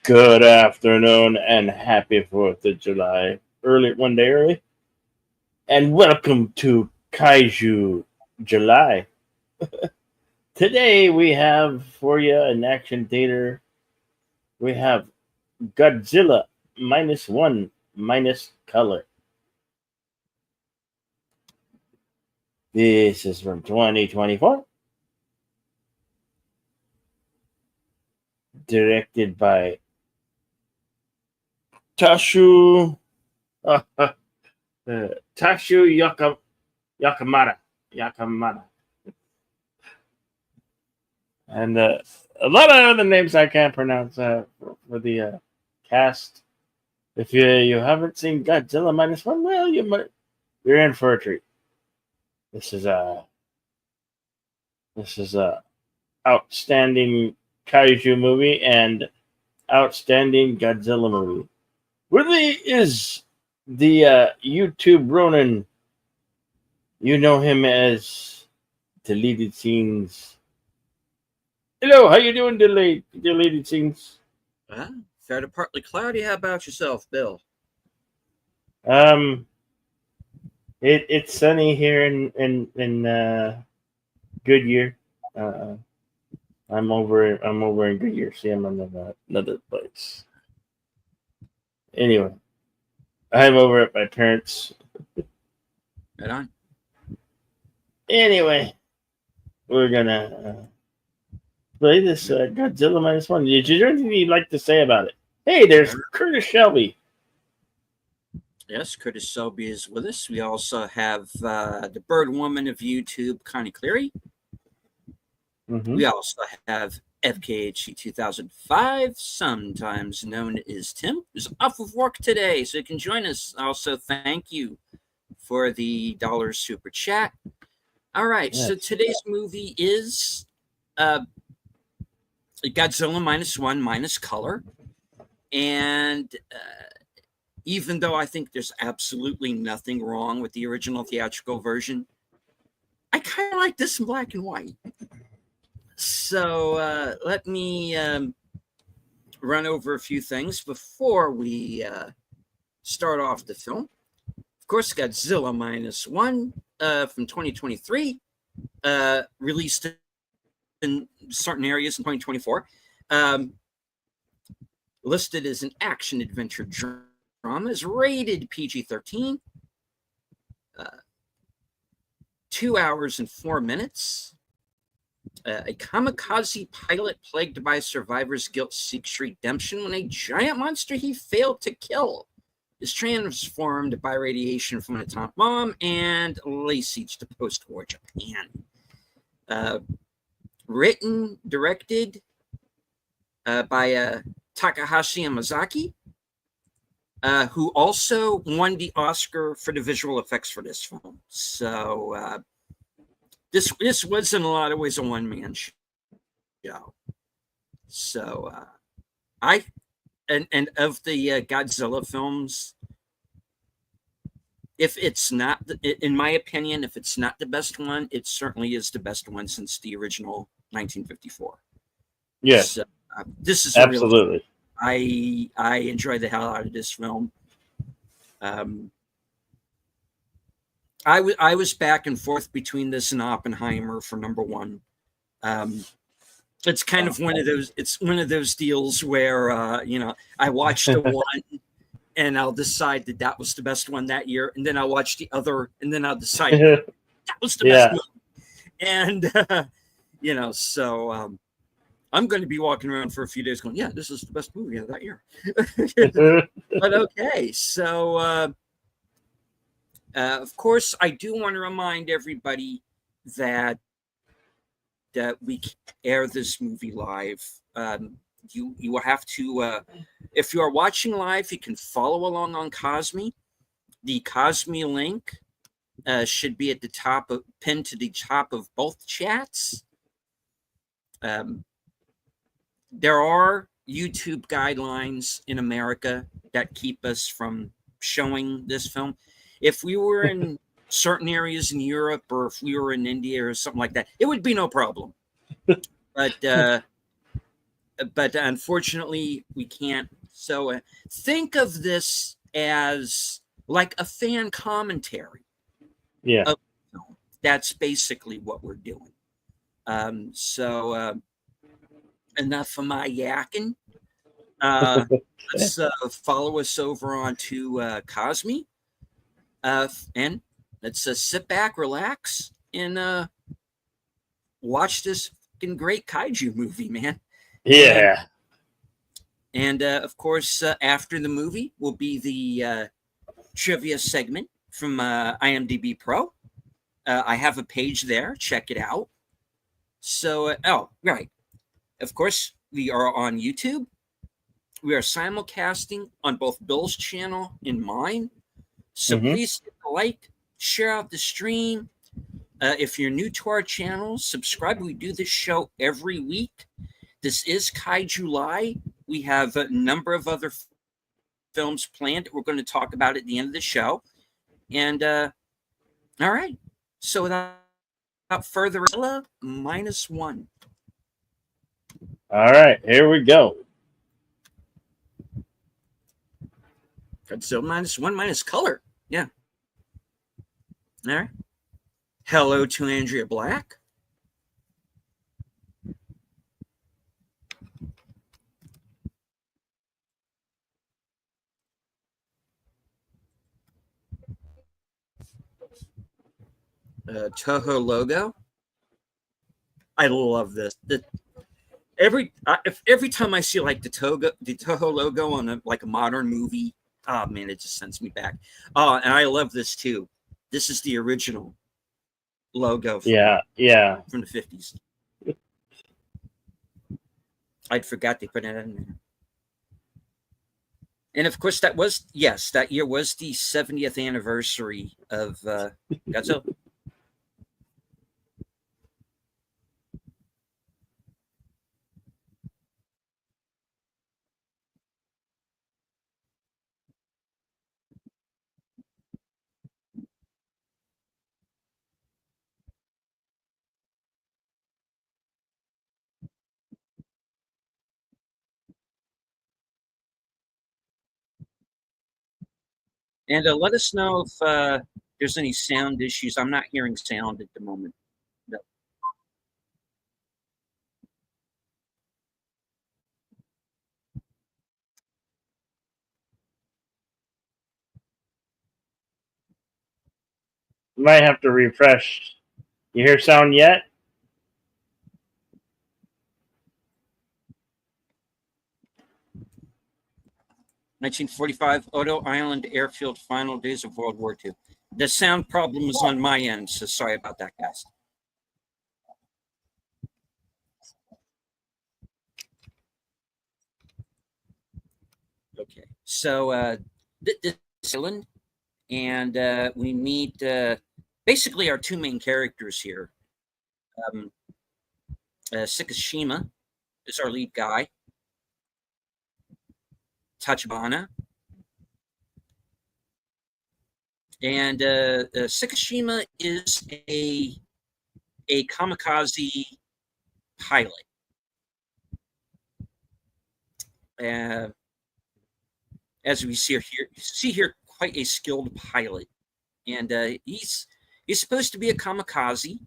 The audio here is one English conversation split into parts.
Good afternoon and happy 4th of July. Early, one day early. And welcome to Kaiju July. Today we have for you an action theater. We have Godzilla -1 minus color. This is from 2024. Directed by Tashu Tashu Yakamada. Yakamada. And a lot of other names I can't pronounce for the cast. If you haven't seen Godzilla -1, well, you're in for a treat. This is a outstanding kaiju movie and outstanding Godzilla movie. Really is the YouTube Ronin. You know him as deleted scenes. Hello, how you doing, deleted scenes? Fair to partly cloudy. How about yourself, Bill? It's sunny here in Goodyear. I'm over in Goodyear. See, I'm in another place. Anyway, I'm over at my parents'. Right on. Anyway, we're gonna play this Godzilla -1. Is there anything you'd like to say about it? Hey, there's Curtis Shelby. Yes, Curtis Shelby is with us. We also have the Bird Woman of YouTube, Connie Cleary. Mm-hmm. We also have FKHC 2005, sometimes known as Tim, who's off of work today, so you can join us. Also, thank you for the $1 super chat. All right, yes. So today's movie is Godzilla -1 minus color. And even though I think there's absolutely nothing wrong with the original theatrical version, I kind of like this in black and white. So let me run over a few things before we start off the film. Of course, Godzilla -1 from 2023, released in certain areas in 2024. Listed as an action adventure drama, is rated PG-13. 2 hours and 4 minutes. A kamikaze pilot plagued by survivor's guilt seeks redemption when a giant monster he failed to kill is transformed by radiation from an atomic bomb and lays siege to post-war Japan. Written, directed by Takahashi Yamazaki, who also won the Oscar for the visual effects for this film. So this was in a lot of ways a one-man show. So and of the Godzilla films, if it's not, in my opinion, if it's not the best one, it certainly is the best one since the original 1954. Yes. So, this is absolutely. I enjoy the hell out of this film. I was back and forth between this and Oppenheimer for number one. It's kind of one of those. It's one of those deals where I watched the one, and I'll decide that was the best one that year, and then I'll watch the other, and then I'll decide that was the best one. And so. I'm going to be walking around for a few days going, yeah, this is the best movie of that year. But okay, so of course, I do want to remind everybody that we air this movie live. You will have to, if you are watching live, you can follow along on Cosme. The Cosme link should be at the top pinned to the top of both chats. There are YouTube guidelines in America that keep us from showing this film. If we were in certain areas in Europe, or if we were in India or something like that, it would be no problem. But but unfortunately we can't. So think of this as like a fan commentary. Yeah. Of the film. That's basically what we're doing. So enough of my yakking. Let's follow us over onto Cosme, and let's sit back, relax, and watch this fucking great kaiju movie, man. Yeah. And of course, after the movie will be the trivia segment from IMDb Pro. I have a page there. Check it out. So, oh, right. Of course, we are on YouTube. We are simulcasting on both Bill's channel and mine. So please hit the like, share out the stream. If you're new to our channel, subscribe. We do this show every week. This is Kaiju-Lai. We have a number of other films planned that we're going to talk about at the end of the show. And all right. So without further ado, -1. All right, here we go. So -1 minus color. Yeah. All right. Hello to Andrea Black. Toho logo. I love this. Every time I see like the Toho logo on a modern movie, oh man, it just sends me back. Oh, and I love this too. This is the original logo. From the 50s. I'd forgot they put it in there. And of course, that year was the 70th anniversary of Godzilla. And let us know if there's any sound issues. I'm not hearing sound at the moment. No. Might have to refresh. You hear sound yet? "1945 Odo Island Airfield, final days of World War II." The sound problem is on my end, so sorry about that, guys. Okay, so this island, and we meet basically our two main characters here. Sakashima is our lead guy. Tachibana. And Sakashima is a kamikaze pilot. As we see here, quite a skilled pilot, and he's supposed to be a kamikaze,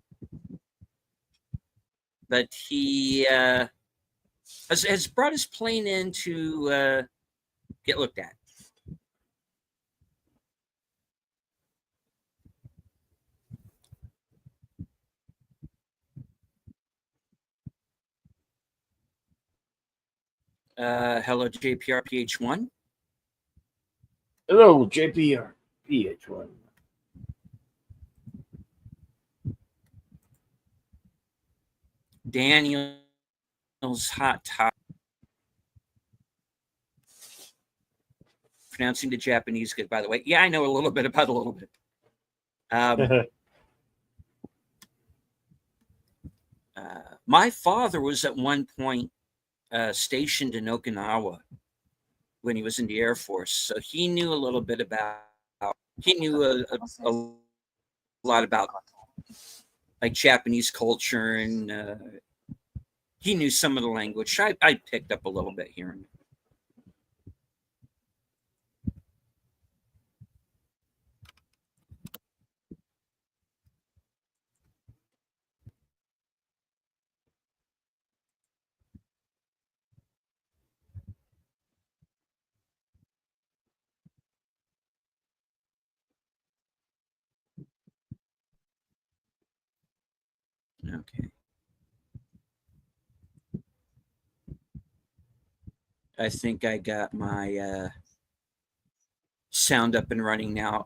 but he has brought his plane in to get looked at. Hello, JPR PH1. Hello, JPR PH1. Daniel's hot top. Pronouncing the Japanese good, by the way. Yeah, I know a little bit about a little bit. My father was at one point stationed in Okinawa when he was in the Air Force, so he knew a little bit about. He knew a lot about like Japanese culture and he knew some of the language. I picked up a little bit here and okay. I think I got my sound up and running now.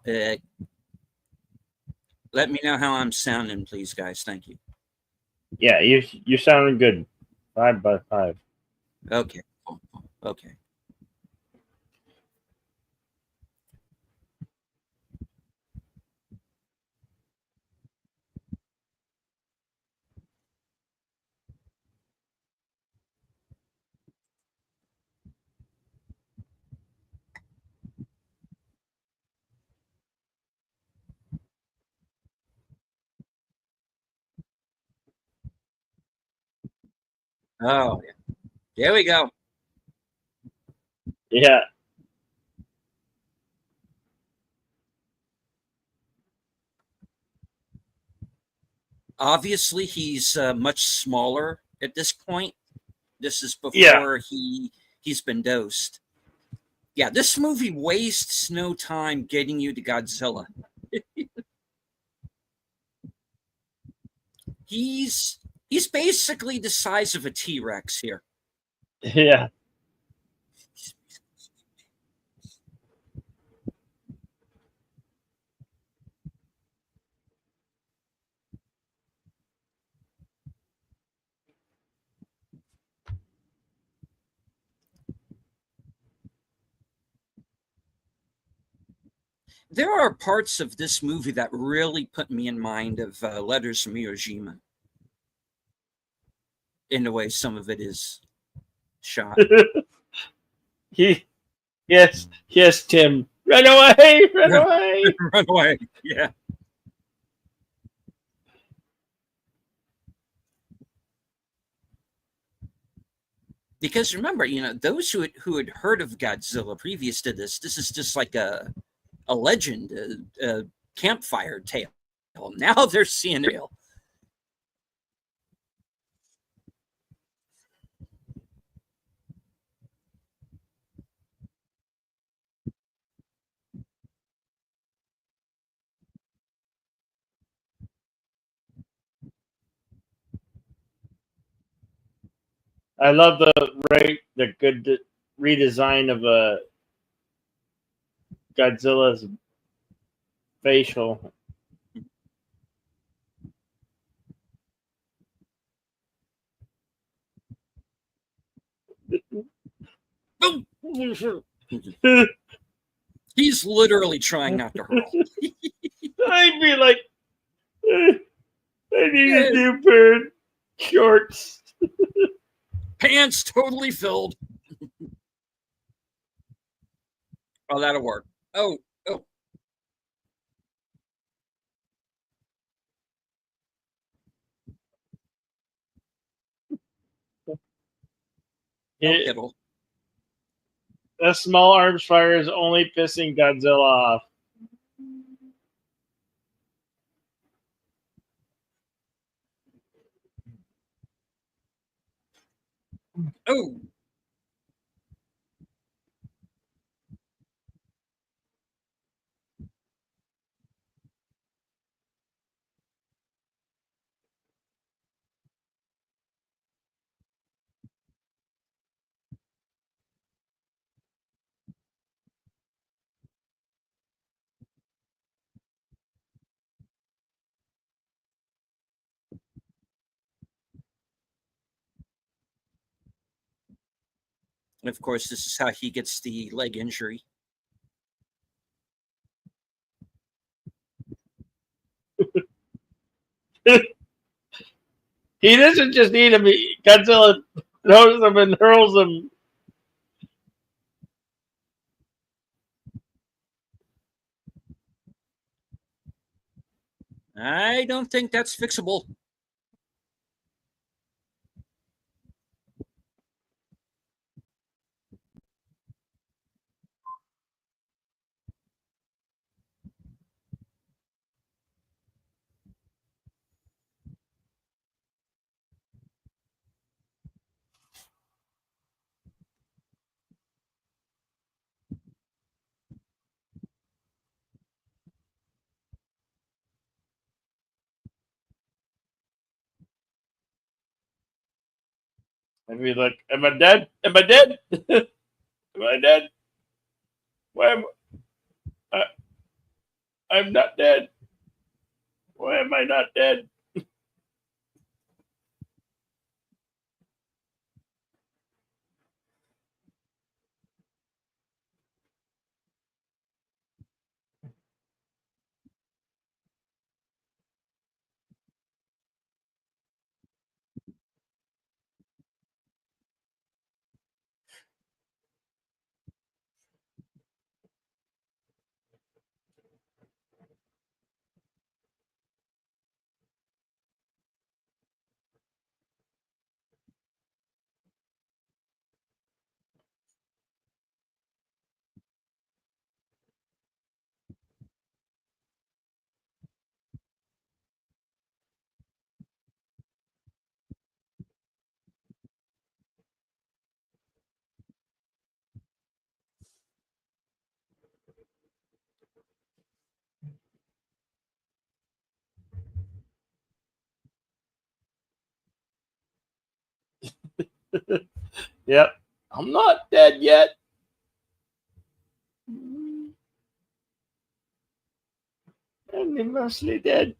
Let me know how I'm sounding, please, guys. Thank you. Yeah, you sounding good. 5 by 5. Okay. Okay. Oh, yeah. There we go. Yeah. Obviously, he's much smaller at this point. This is Yeah. before he's been dosed. Yeah, this movie wastes no time getting you to Godzilla. he's he's basically the size of a T-Rex here. Yeah. There are parts of this movie that really put me in mind of Letters from Iwo Jima in the way some of it is shot. Yes, Tim. Run away! Run away! Run away. Yeah. Because remember, those who had heard of Godzilla previous to this is just like a legend, a campfire tale. Now they're seeing it real. I love the good redesign of Godzilla's facial. He's literally trying not to hurl. I'd be like, I need a new pair of shorts. Pants totally filled. Oh, that'll work. Oh. It'll. A small arms fire is only pissing Godzilla off. Oh. And of course, this is how he gets the leg injury. He doesn't just need him. Godzilla throws him and hurls him. I don't think that's fixable. Maybe like, am I dead? Am I dead? Am I dead? Why am I? I'm not dead. Why am I not dead? Yep. I'm not dead yet. I'm mostly dead.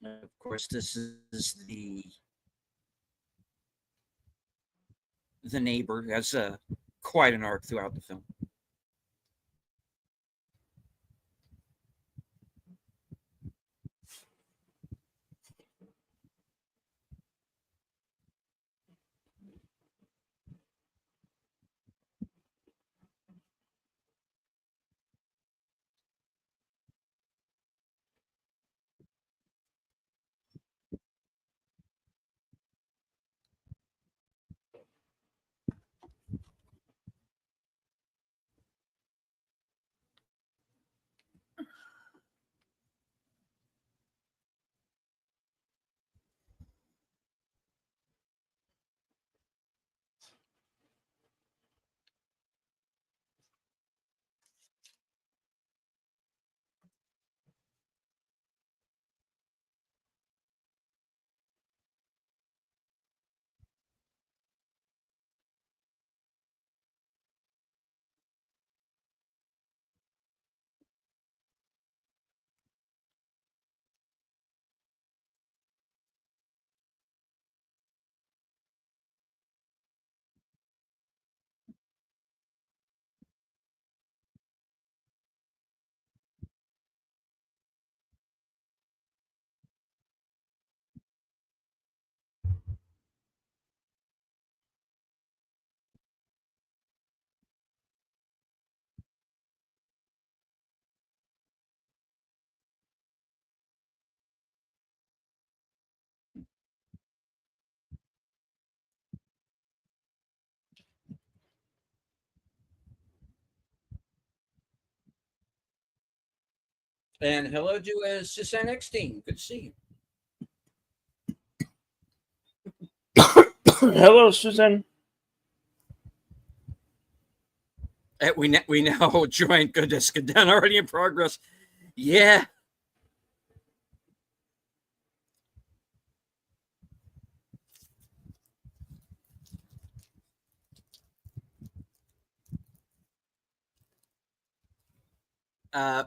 Of course, this is the neighbor has quite an arc throughout the film. And hello to Susan Eckstein. Good to see Hello, Susan. you. We now joined GODZILLA already in progress. Yeah.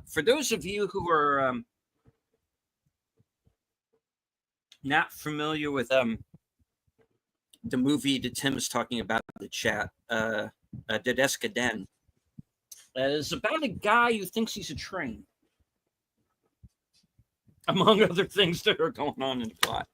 For those of you who are not familiar with the movie that Tim is talking about in the chat, Dedeska Den, is about a guy who thinks he's a train, among other things that are going on in the plot.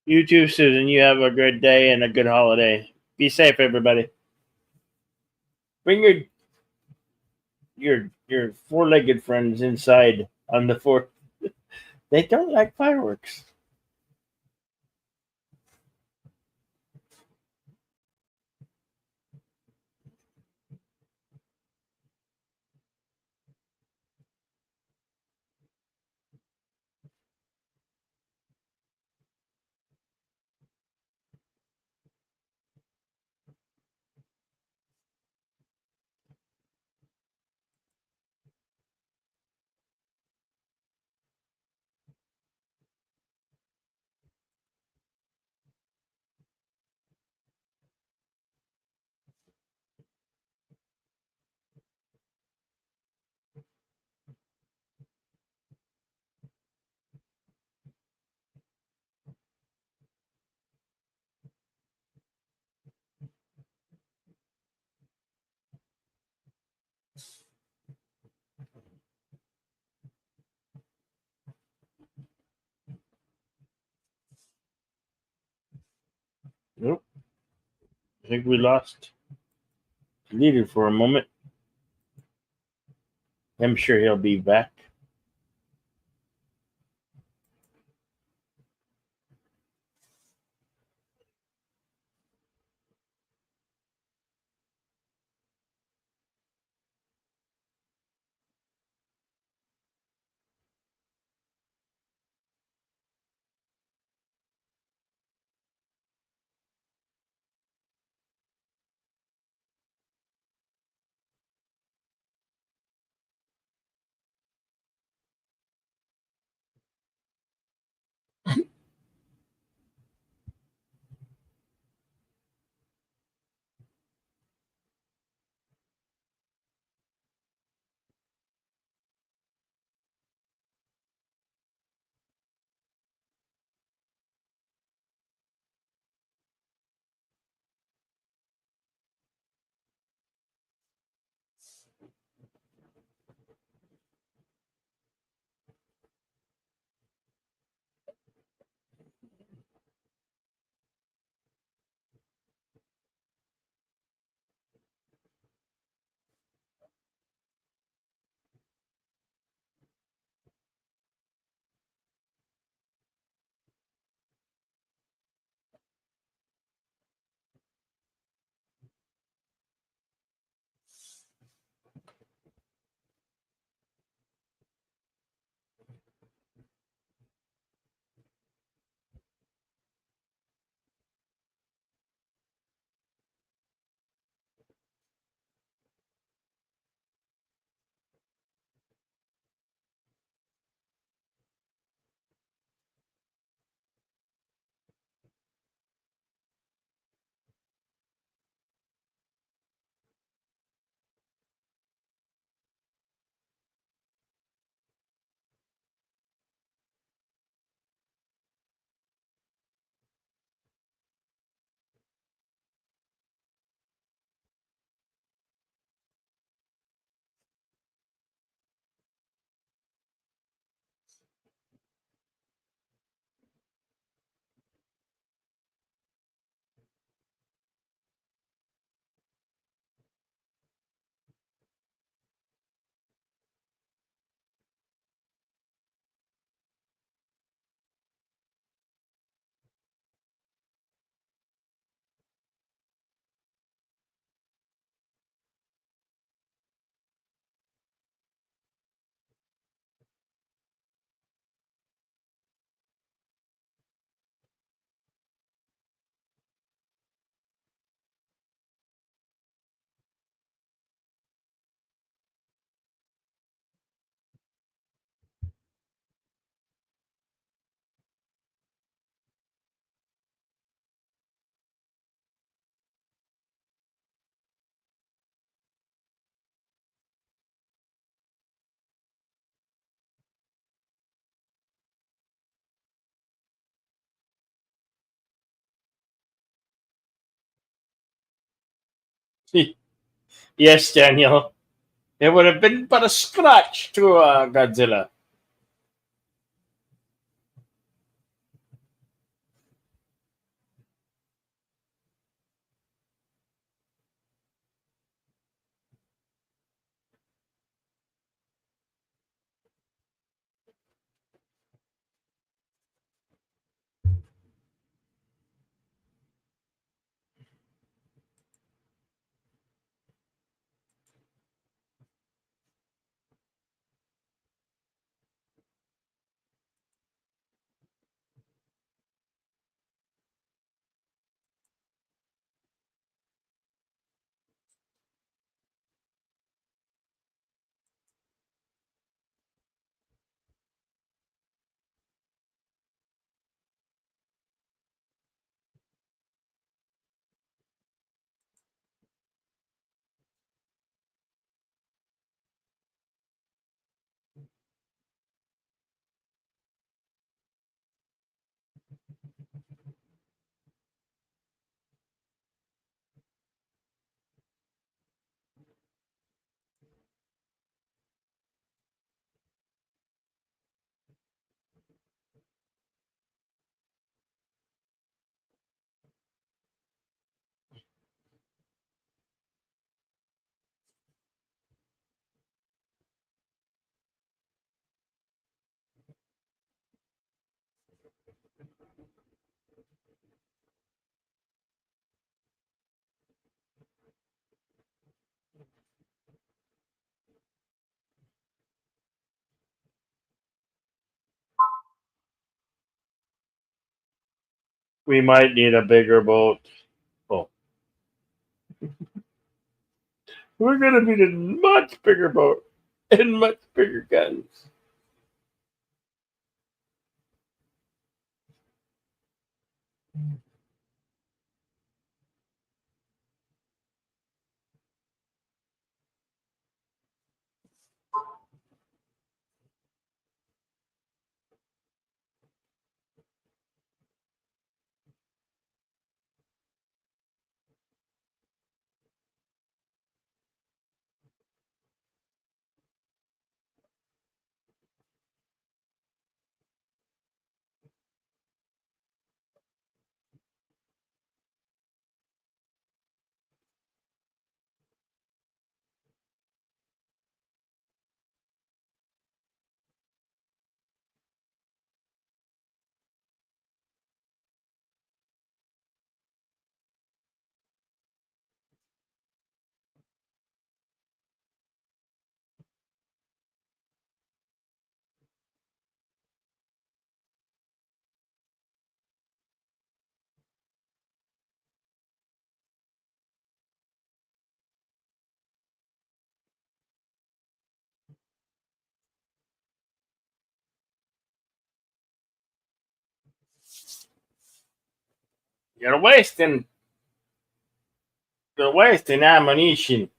You too, Susan. You have a good day and a good holiday. Be safe, everybody. Bring your four-legged friends inside on the fourth. They don't like fireworks. Nope. I think we lost the leader for a moment. I'm sure he'll be back. Yes, Daniel. It would have been but a scratch to Godzilla. We might need a bigger boat. Oh, we're gonna need a much bigger boat and much bigger guns. You're wasting ammunition.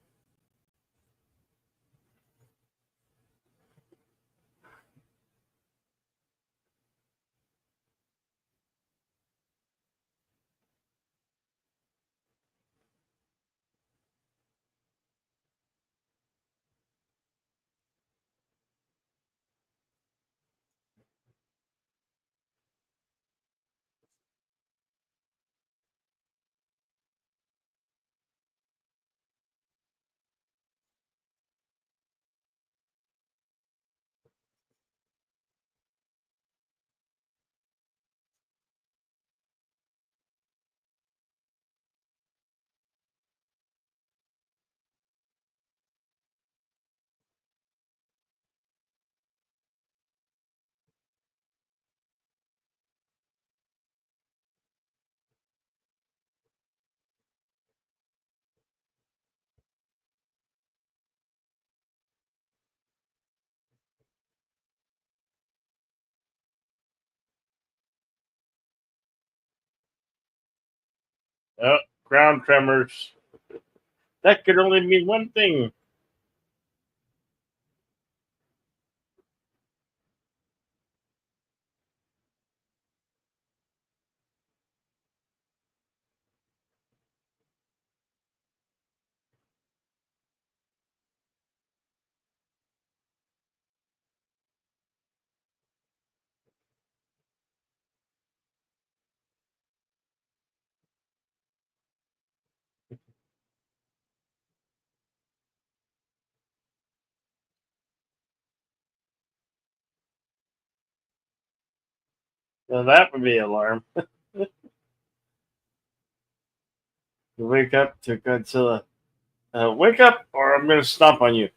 Oh, ground tremors. That could only mean one thing. So that would be alarm. You wake up to Godzilla. Wake up, or I'm gonna stomp on you.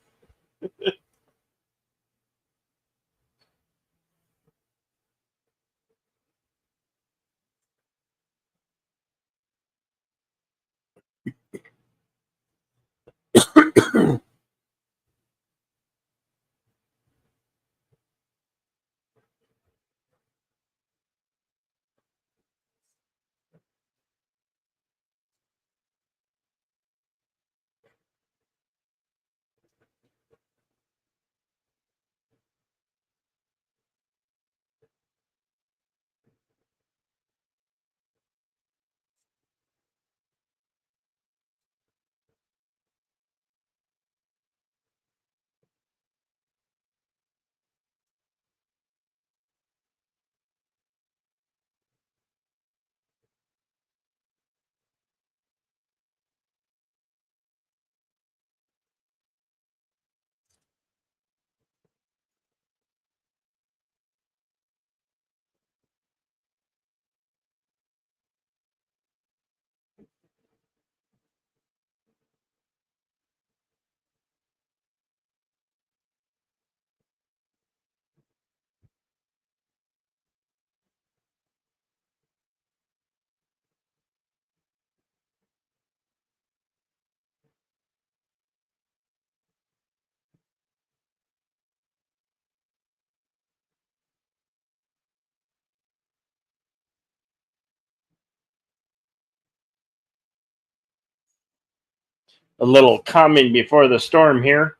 A little calming before the storm here.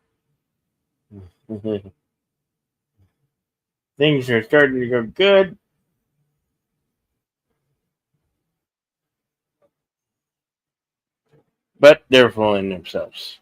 Things are starting to go good, but they're fooling themselves.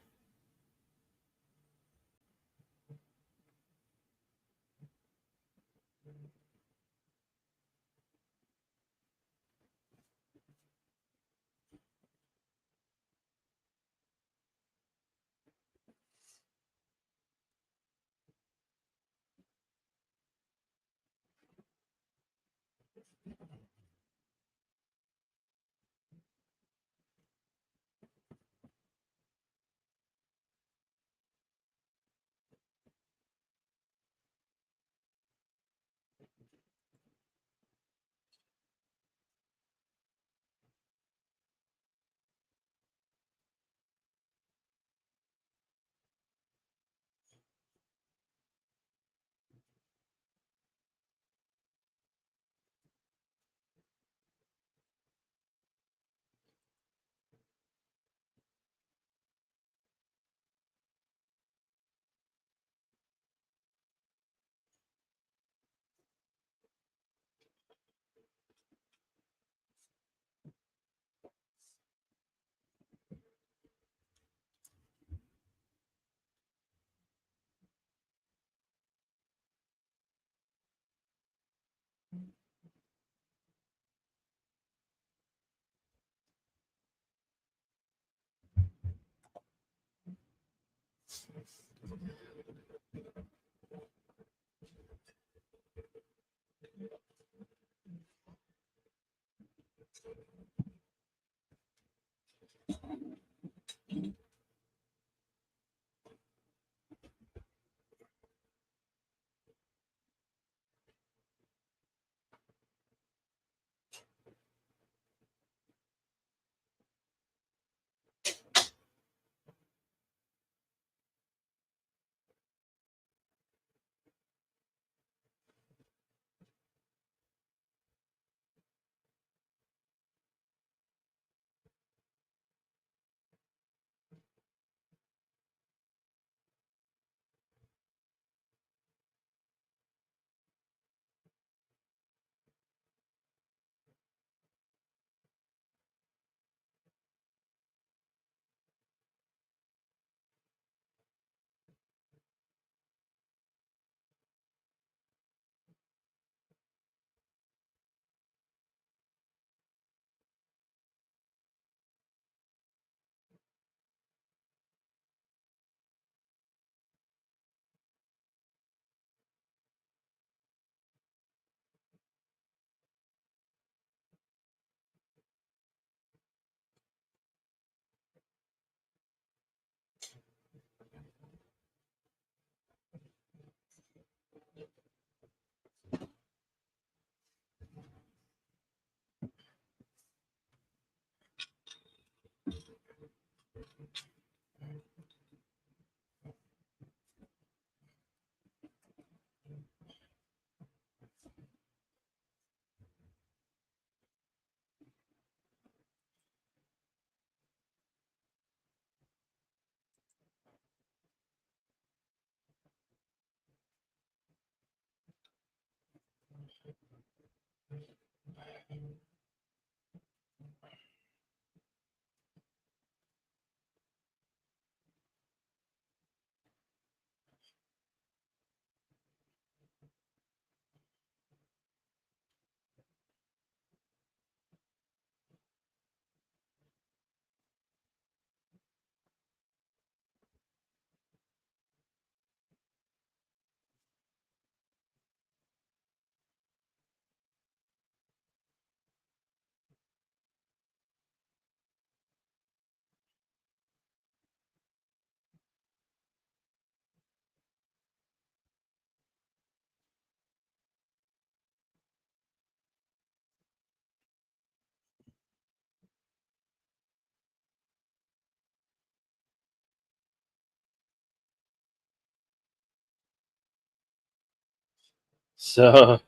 So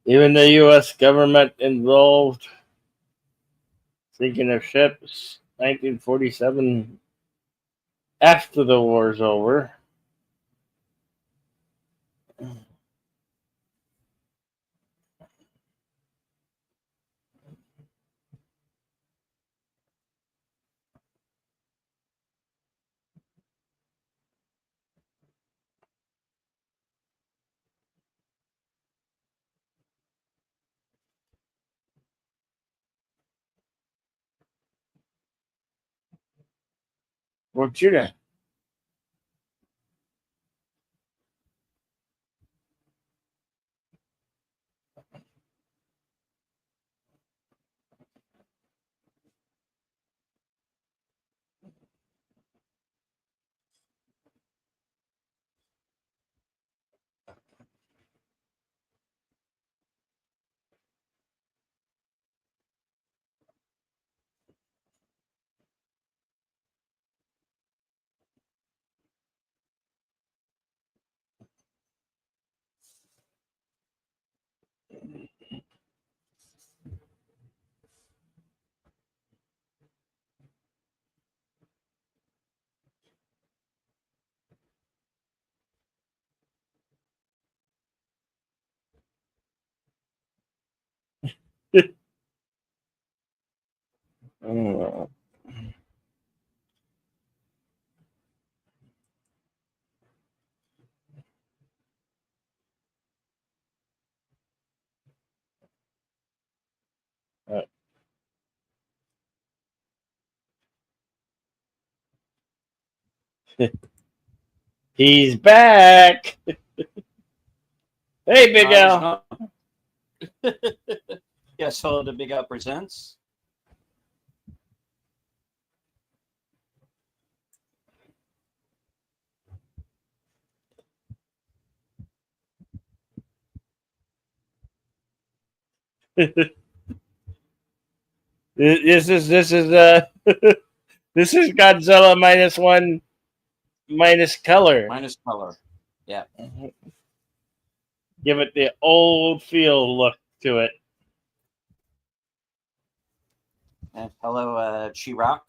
even the U.S. government involved, sinking of ships, 1947, after the war's over. What you know? Oh, uh, he's back. Hey, Big I was Al. not. Yes, hello to Big Al Presents. This is this is Godzilla -1 minus color. Minus color. Yeah. Give it the old feel look to it. And hello, She-Rock.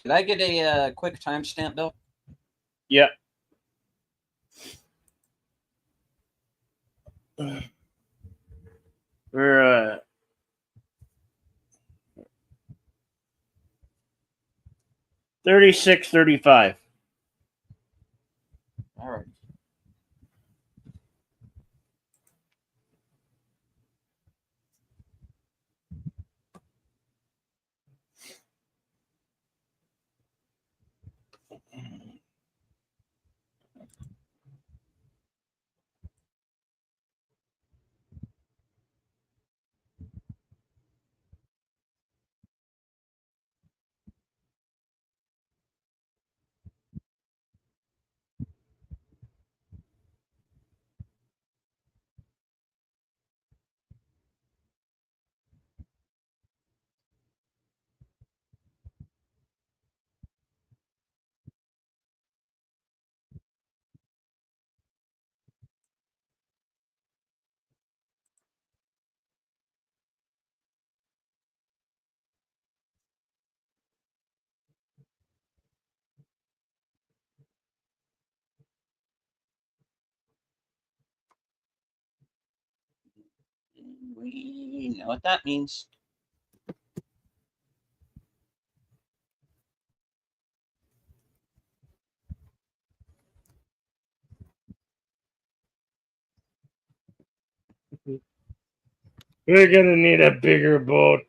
Could I get a quick timestamp, Bill? Yep. We're 36:35. All right. We know what that means. We're gonna need a bigger boat.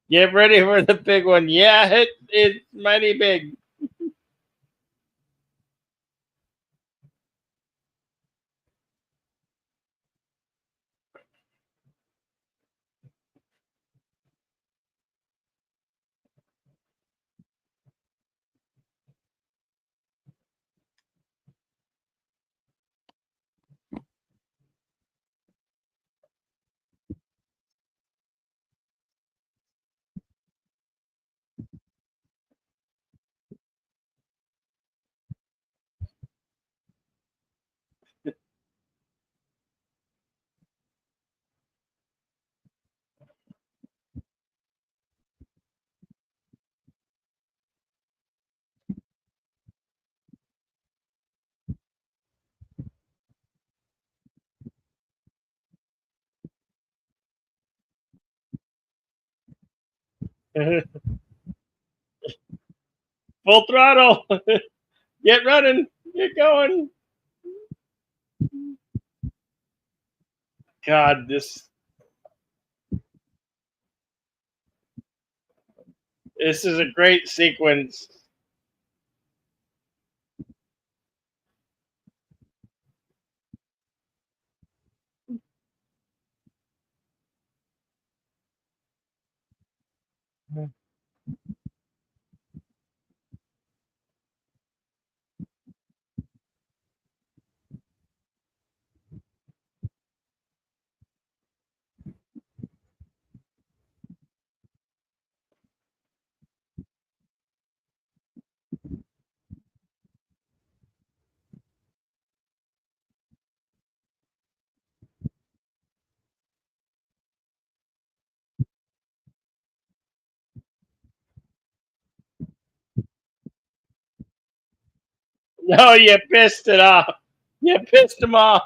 Get ready for the big one. Yeah, it's mighty big. Full throttle. Get running. Get going. God, this is a great sequence. No, you pissed it off. You pissed him off.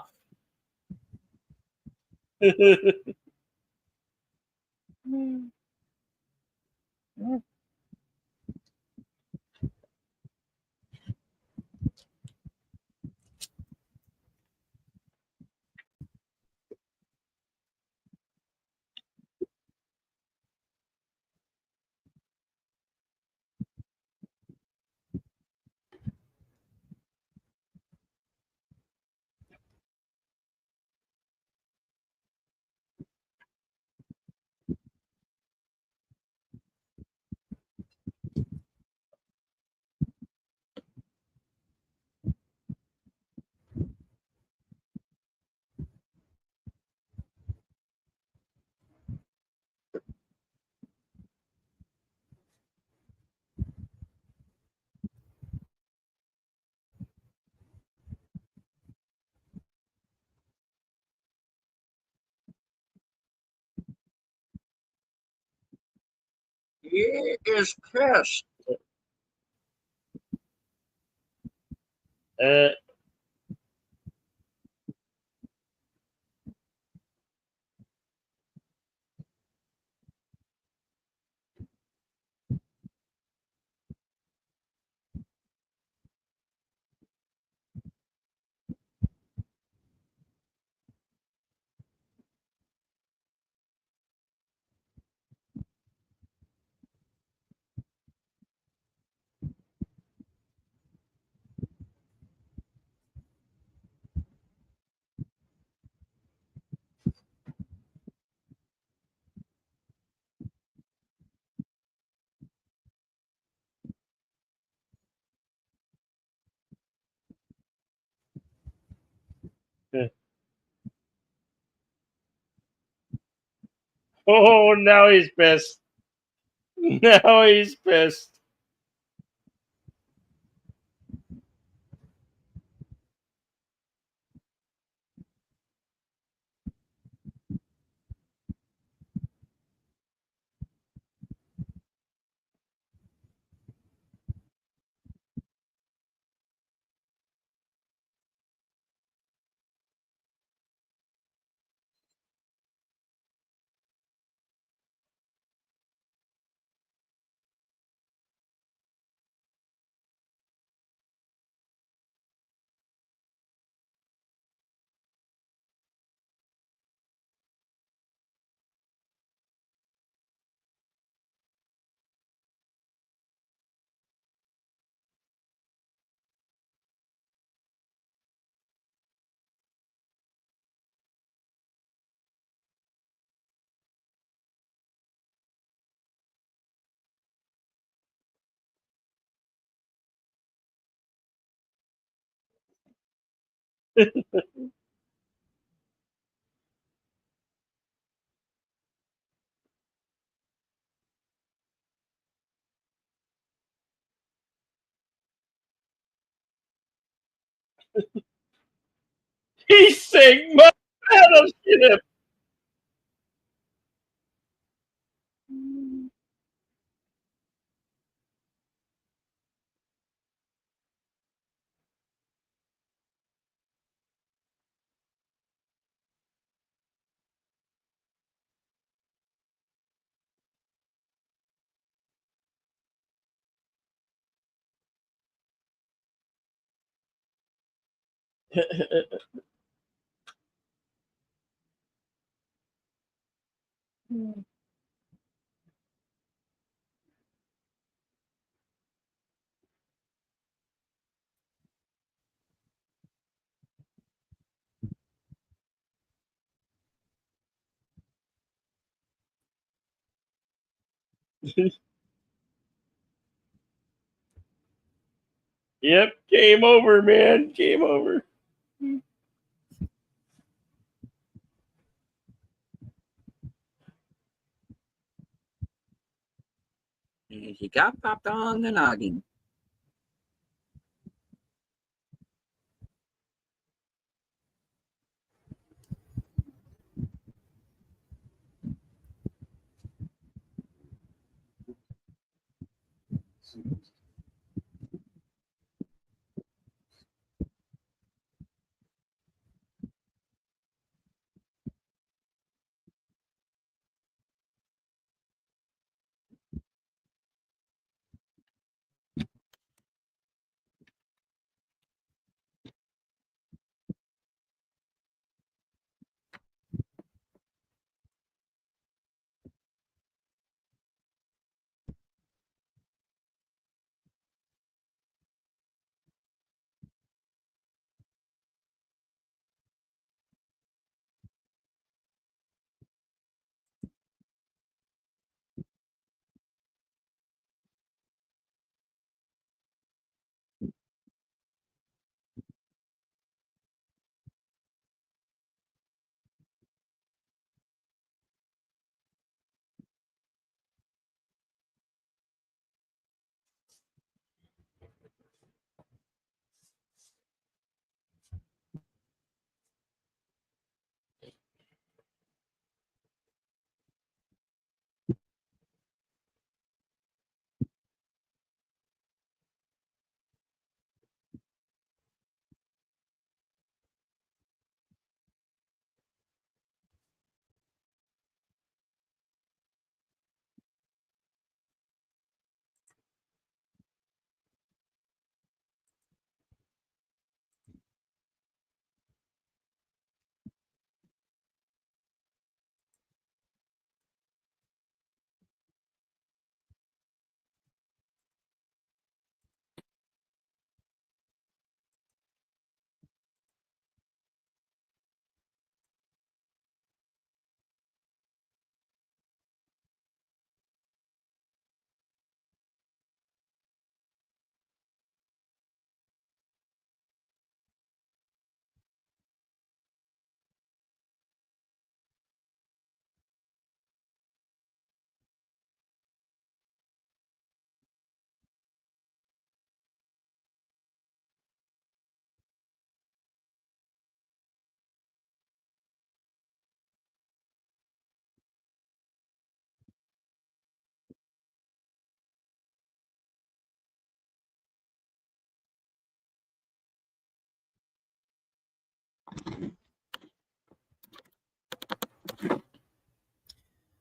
He is pissed. uh, oh, now he's pissed. Now he's pissed. He's saying my battleship. Yep, game over, man. Game over. He got popped on the noggin.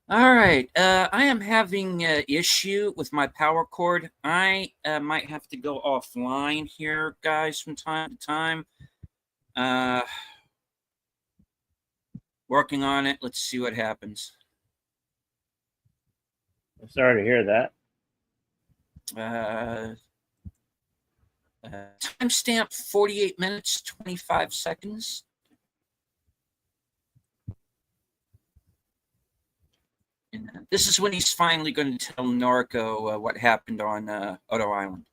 All right. I am having an issue with my power cord. I might have to go offline here, guys, from time to time. Working on it. Let's see what happens. I'm sorry to hear that. Timestamp 48 minutes, 25 seconds. And this is when he's finally going to tell Noriko what happened on Odo Island.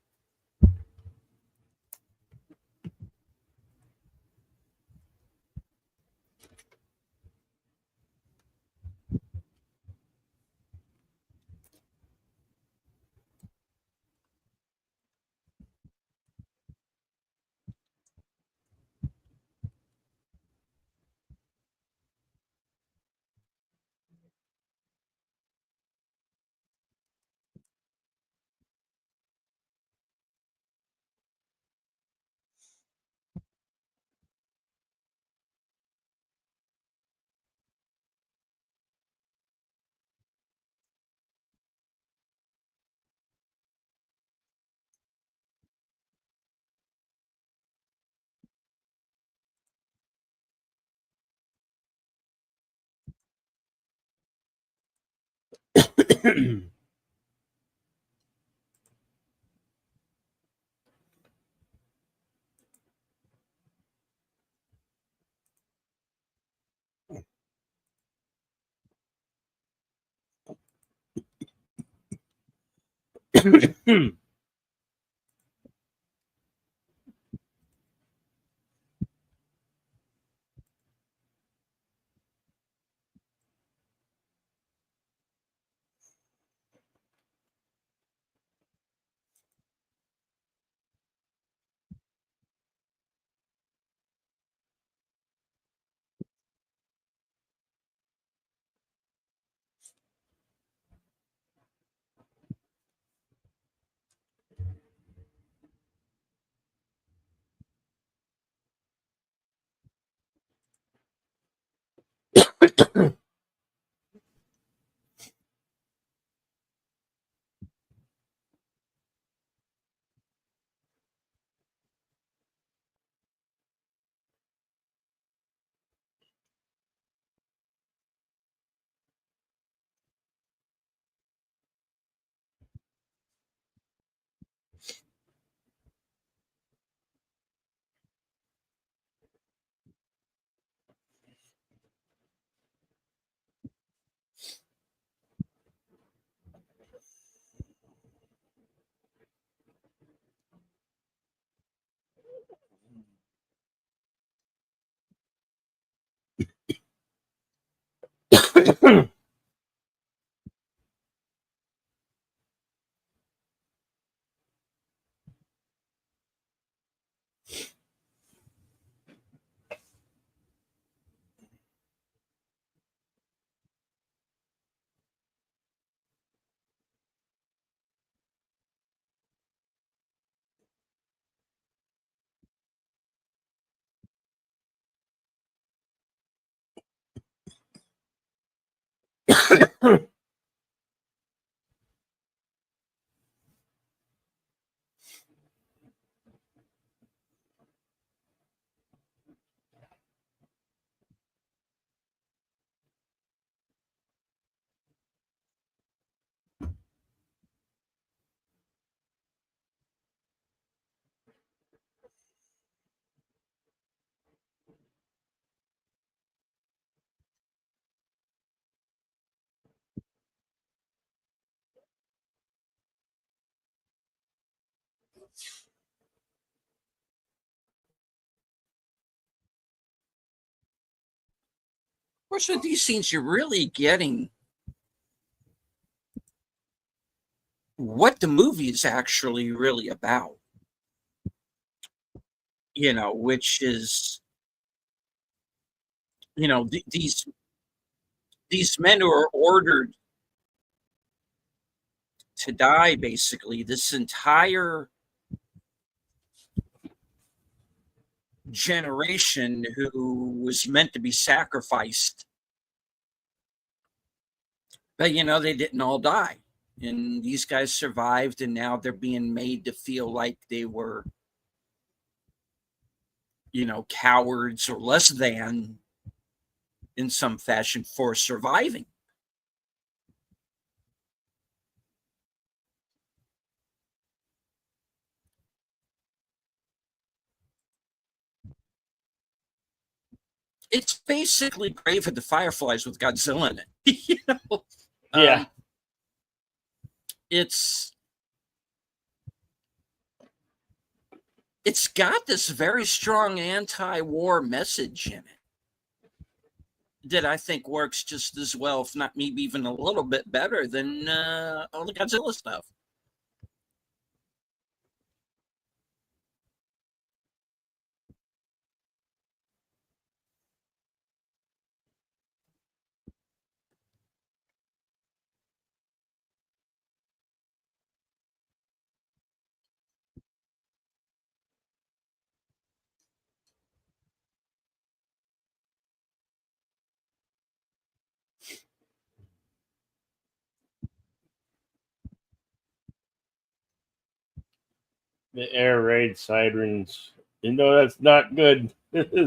course, with these scenes, you're really getting what the movie is actually really about, which is, these men who are ordered to die, basically, this entire generation who was meant to be sacrificed. But, they didn't all die. And these guys survived, and now they're being made to feel like they were, cowards or less than in some fashion for surviving. It's basically Grave of the Fireflies with Godzilla in it. Yeah. It's got this very strong anti-war message in it that I think works just as well, if not maybe even a little bit better than all the Godzilla stuff. The air raid sirens. That's not good.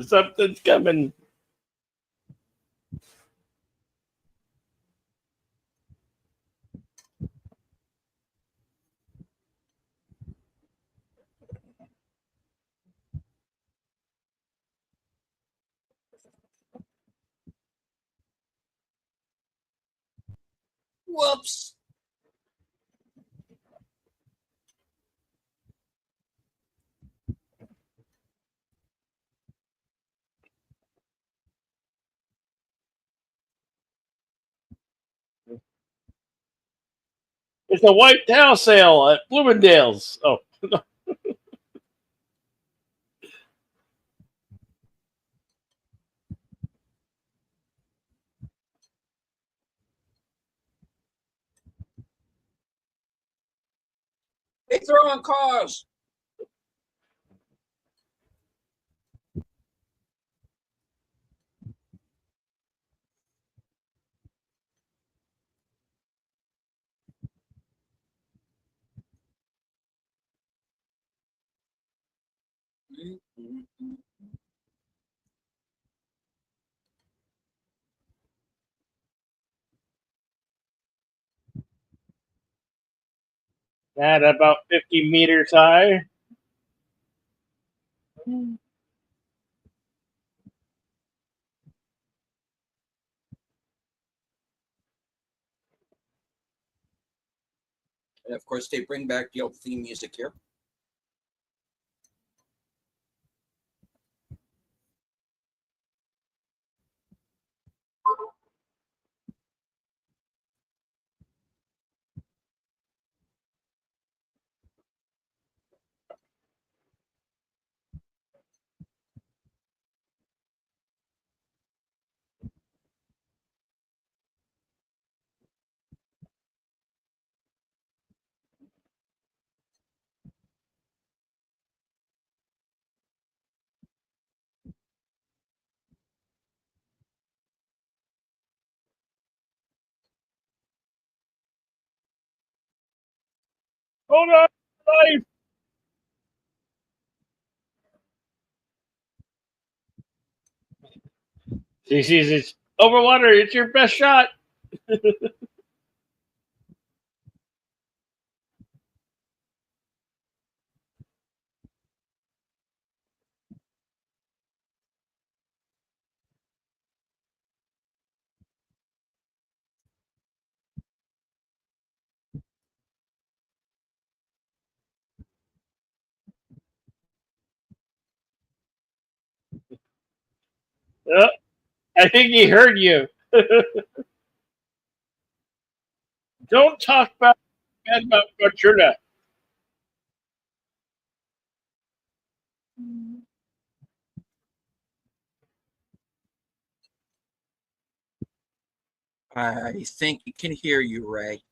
Something's coming. Whoops. It's a white towel sale at Bloomingdale's. Oh, They throw on cars. at about 50 meters high. And of course, they bring back the old theme music here. Hold on, life. She sees it's over water. It's your best shot. Uh, I think he heard you. Don't talk bad about Godzilla. I think you can hear you, Ray.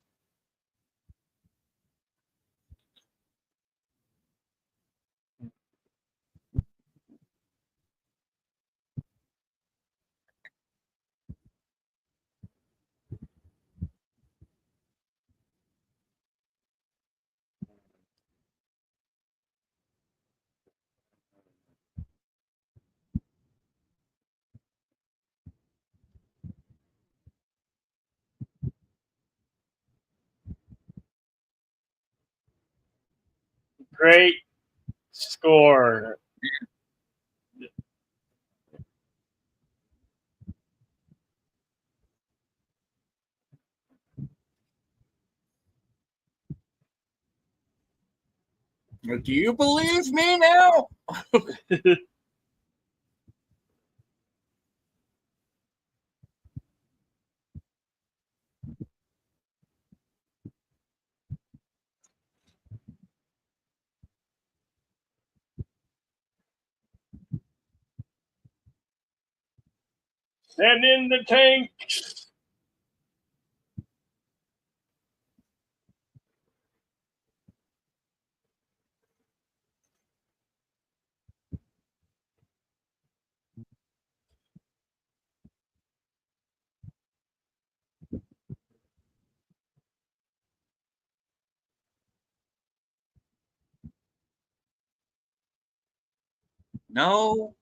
Great score. Do you believe me now? Send in the tank. No.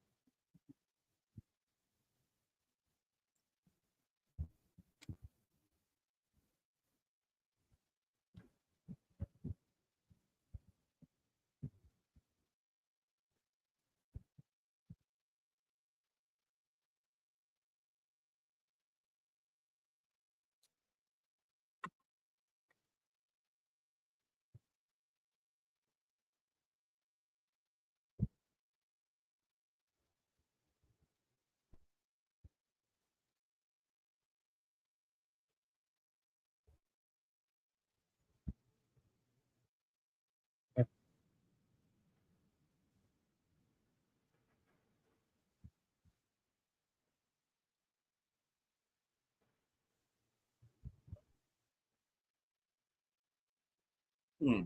Hmm.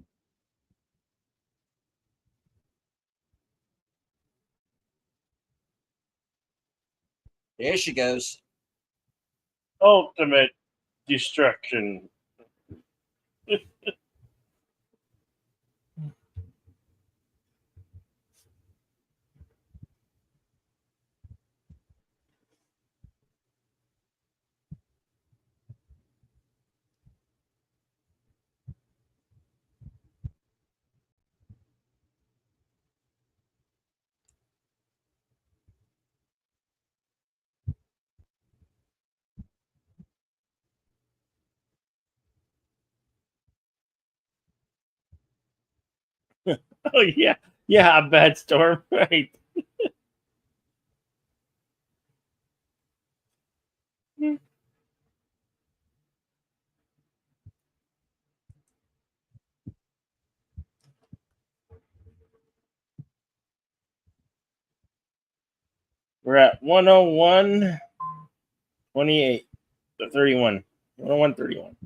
There she goes. Ultimate destruction. Oh yeah, yeah, a bad storm, right? We're at 101.28, 31, 101.31.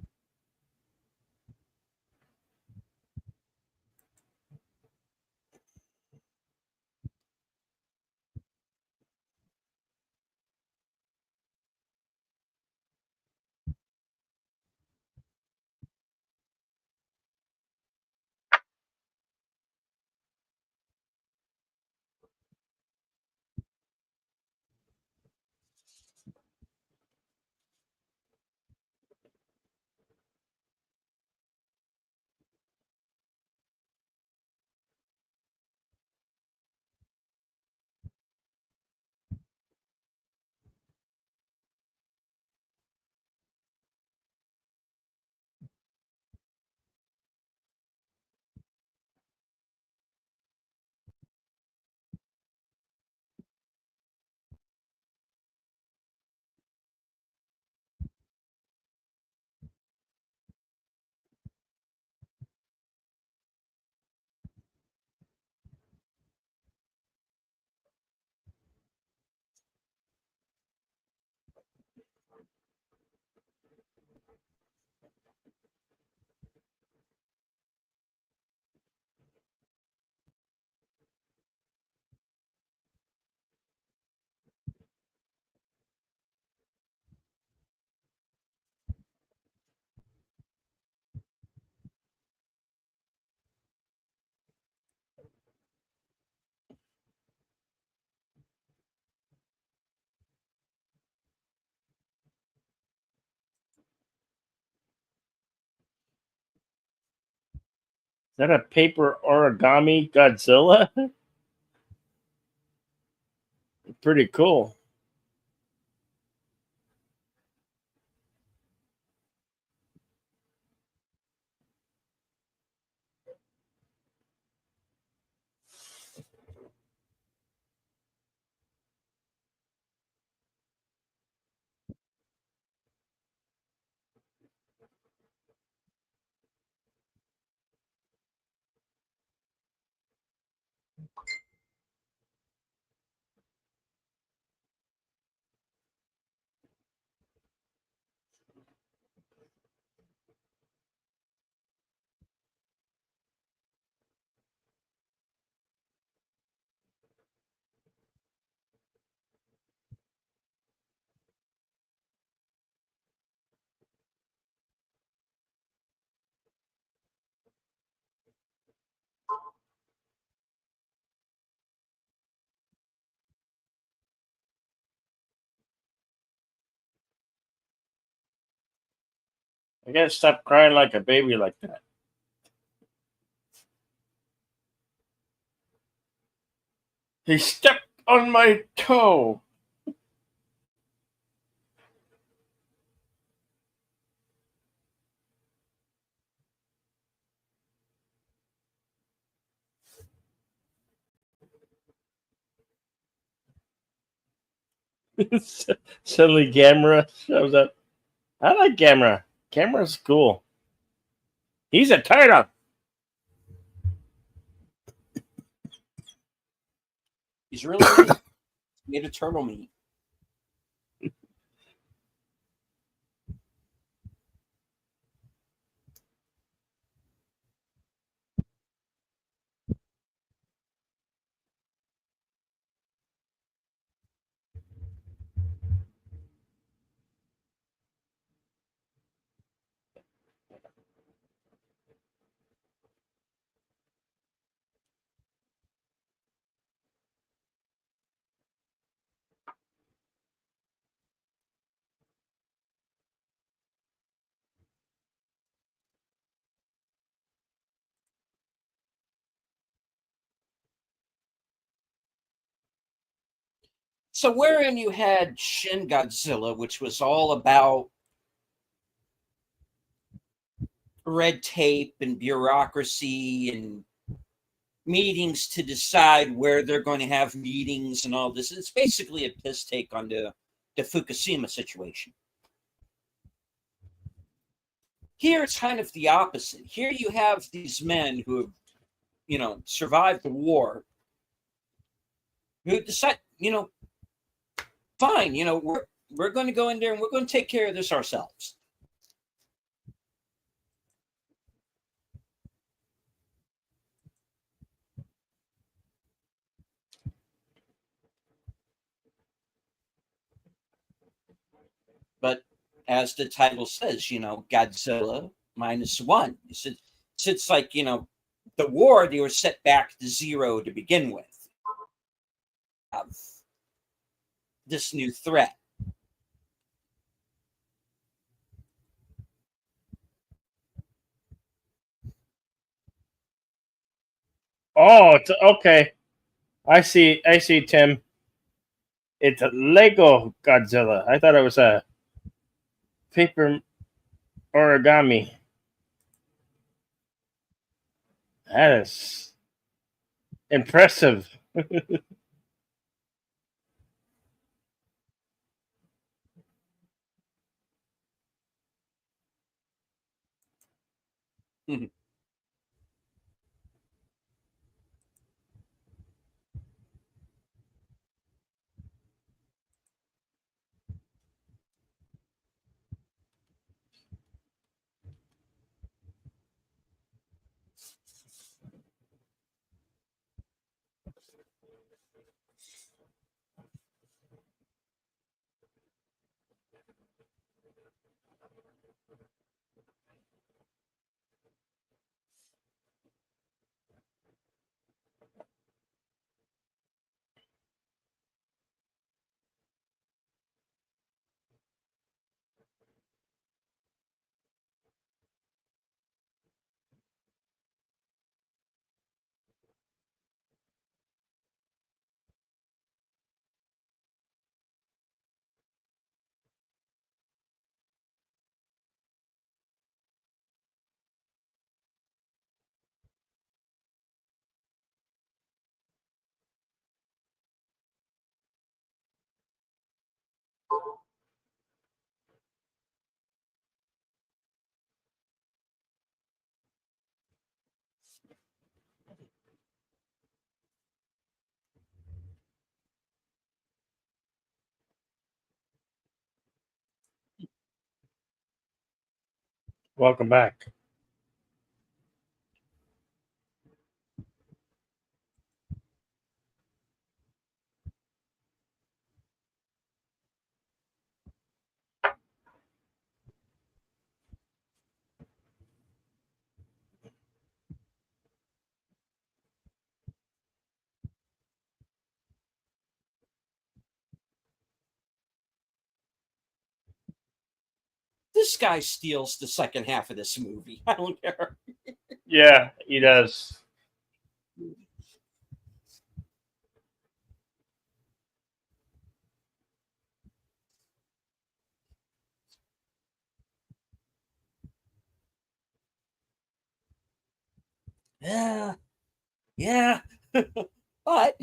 Is that a paper origami Godzilla? Pretty cool. I gotta stop crying like a baby like that. He stepped on my toe. Suddenly, Gamera shows up. I like Gamera. Gamera's cool. He's a turtle. He's really made a turtle meat. So wherein you had Shin Godzilla, which was all about red tape and bureaucracy and meetings to decide where they're going to have meetings and all this. It's basically a piss take on the Fukushima situation. Here it's kind of the opposite. Here you have these men who have, survived the war, who decide, fine, we're going to go in there and we're going to take care of this ourselves. But as the title says, Godzilla -1. It's like, the war, they were set back to 0 to begin with. Of this new threat. Oh, okay. I see, Tim. It's a Lego Godzilla. I thought it was a paper origami. That is impressive. Welcome back. This guy steals the second half of this movie. I don't care. Yeah, he does. Yeah, yeah. But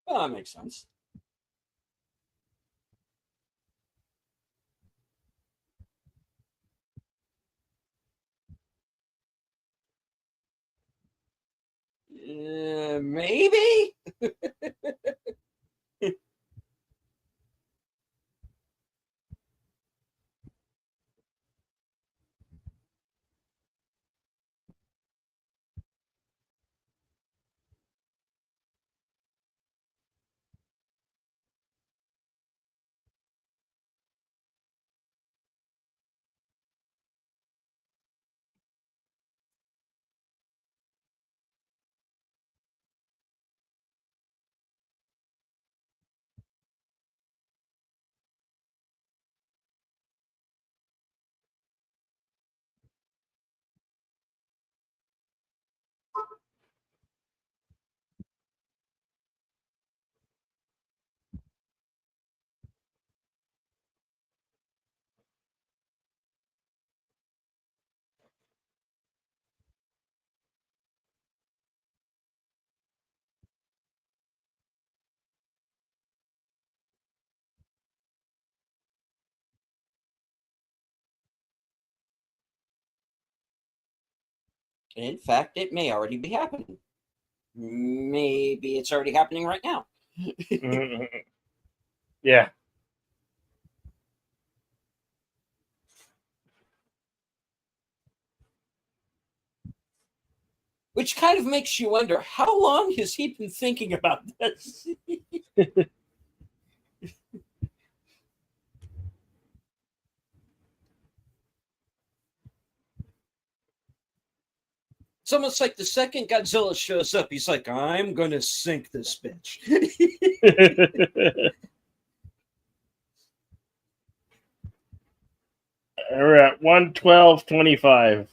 well, that makes sense. Maybe. In fact, it may already be happening. Maybe it's already happening right now. Yeah. Which kind of makes you wonder, how long has he been thinking about this? It's almost like the second Godzilla shows up, he's like, I'm going to sink this bitch. We're at 112.25.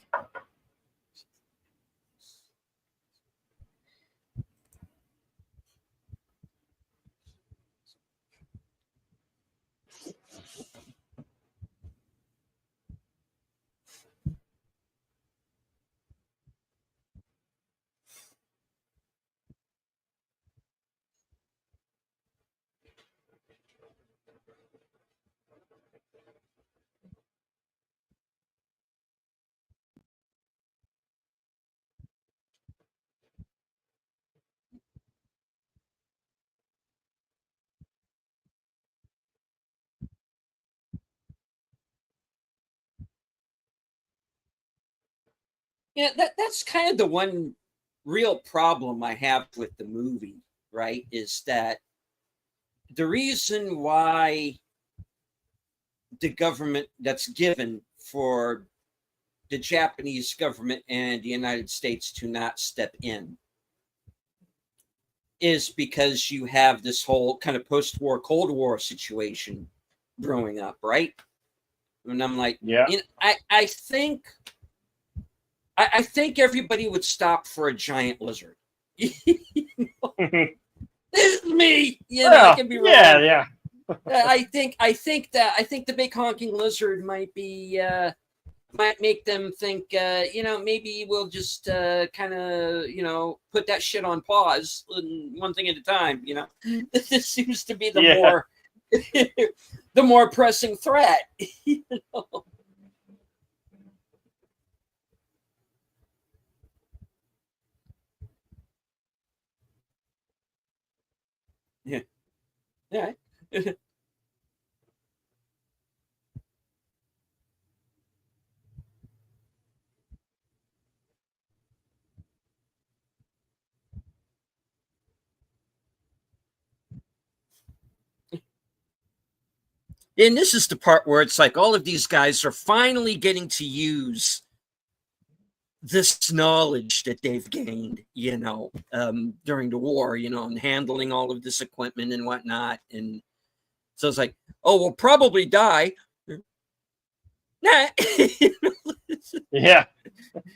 Yeah, that's kind of the one real problem I have with the movie, right? Is that the reason why the government that's given for the Japanese government and the United States to not step in is because you have this whole kind of post-war Cold War situation growing up, right? And I'm like, Yeah. I think I think everybody would stop for a giant lizard. This is me. I can be wrong. Yeah. I think the big honking lizard might make them think, maybe we'll just kind of, put that shit on pause, one thing at a time. This seems to be the more the more pressing threat. Yeah. Yeah. And this is the part where it's like all of these guys are finally getting to use this knowledge that they've gained, during the war, and handling all of this equipment and whatnot. And so it's like, oh, we'll probably die. Nah. Yeah.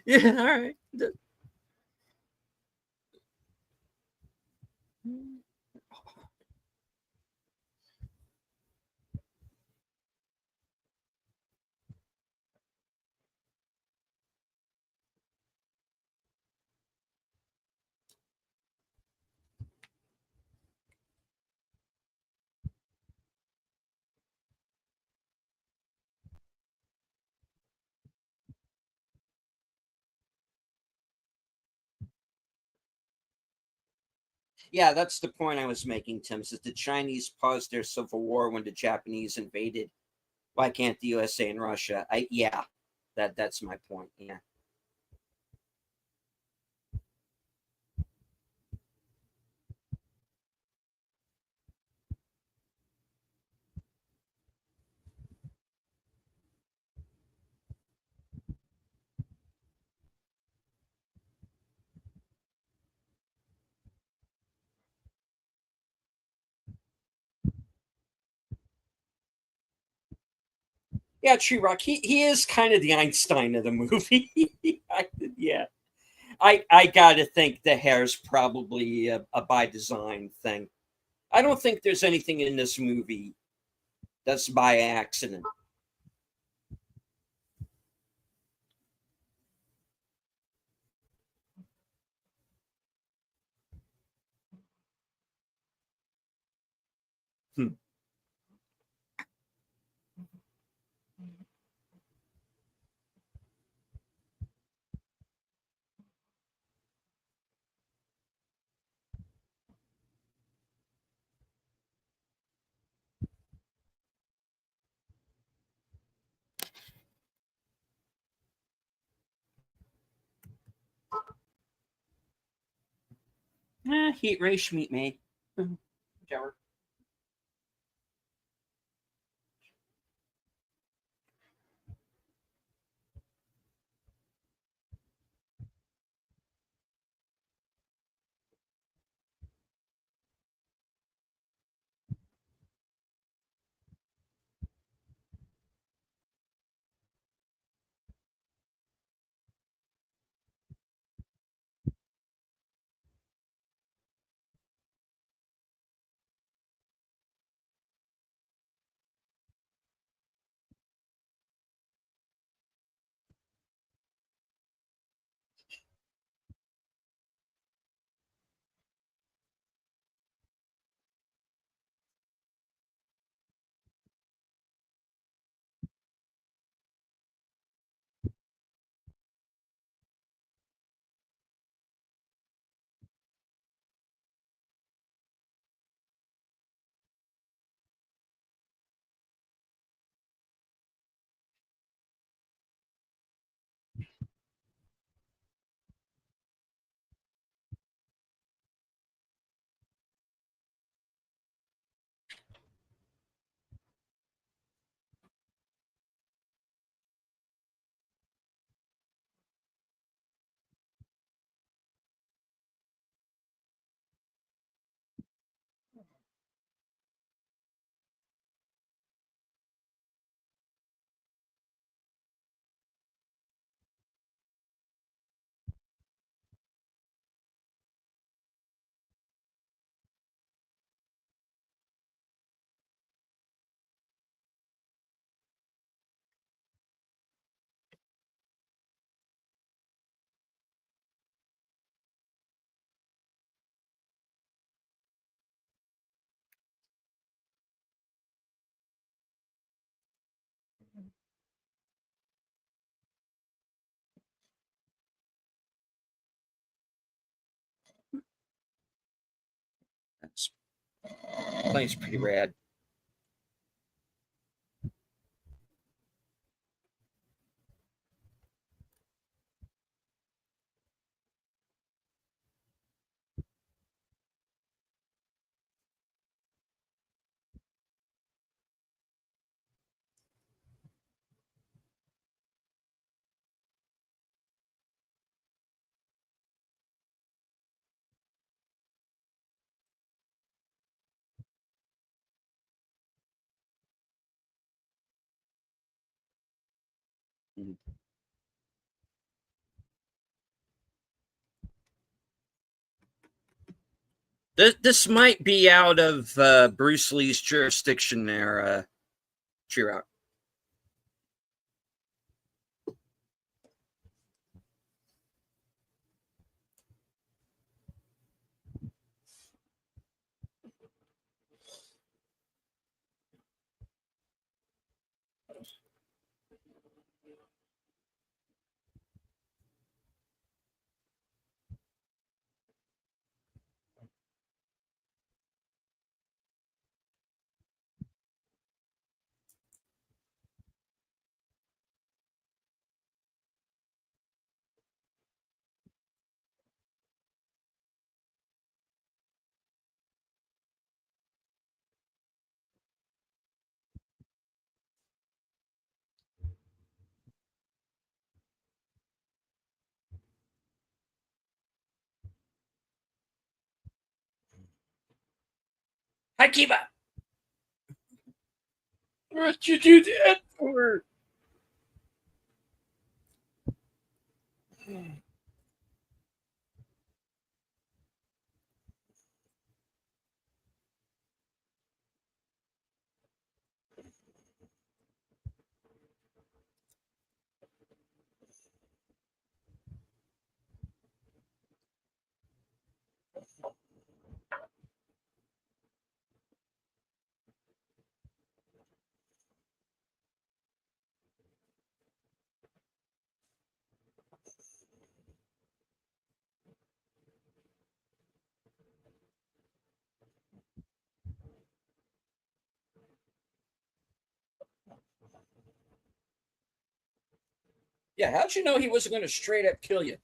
Yeah, all right. Yeah, that's the point I was making, Tim. Is the Chinese paused their civil war when the Japanese invaded? Why can't the USA and Russia? Yeah, that's my point. Yeah. Yeah, Tree Rock. He is kind of the Einstein of the movie. Yeah. I gotta think the hair's probably a by design thing. I don't think there's anything in this movie that's by accident. Hmm. Heat ray Schmeat made. Whichever. That's playing's pretty rad. This might be out of Bruce Lee's jurisdiction there, Chirac. Hi, Kiva. What'd you do that for? Yeah, how'd you know he wasn't going to straight up kill you?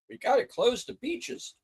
We got to close the beaches.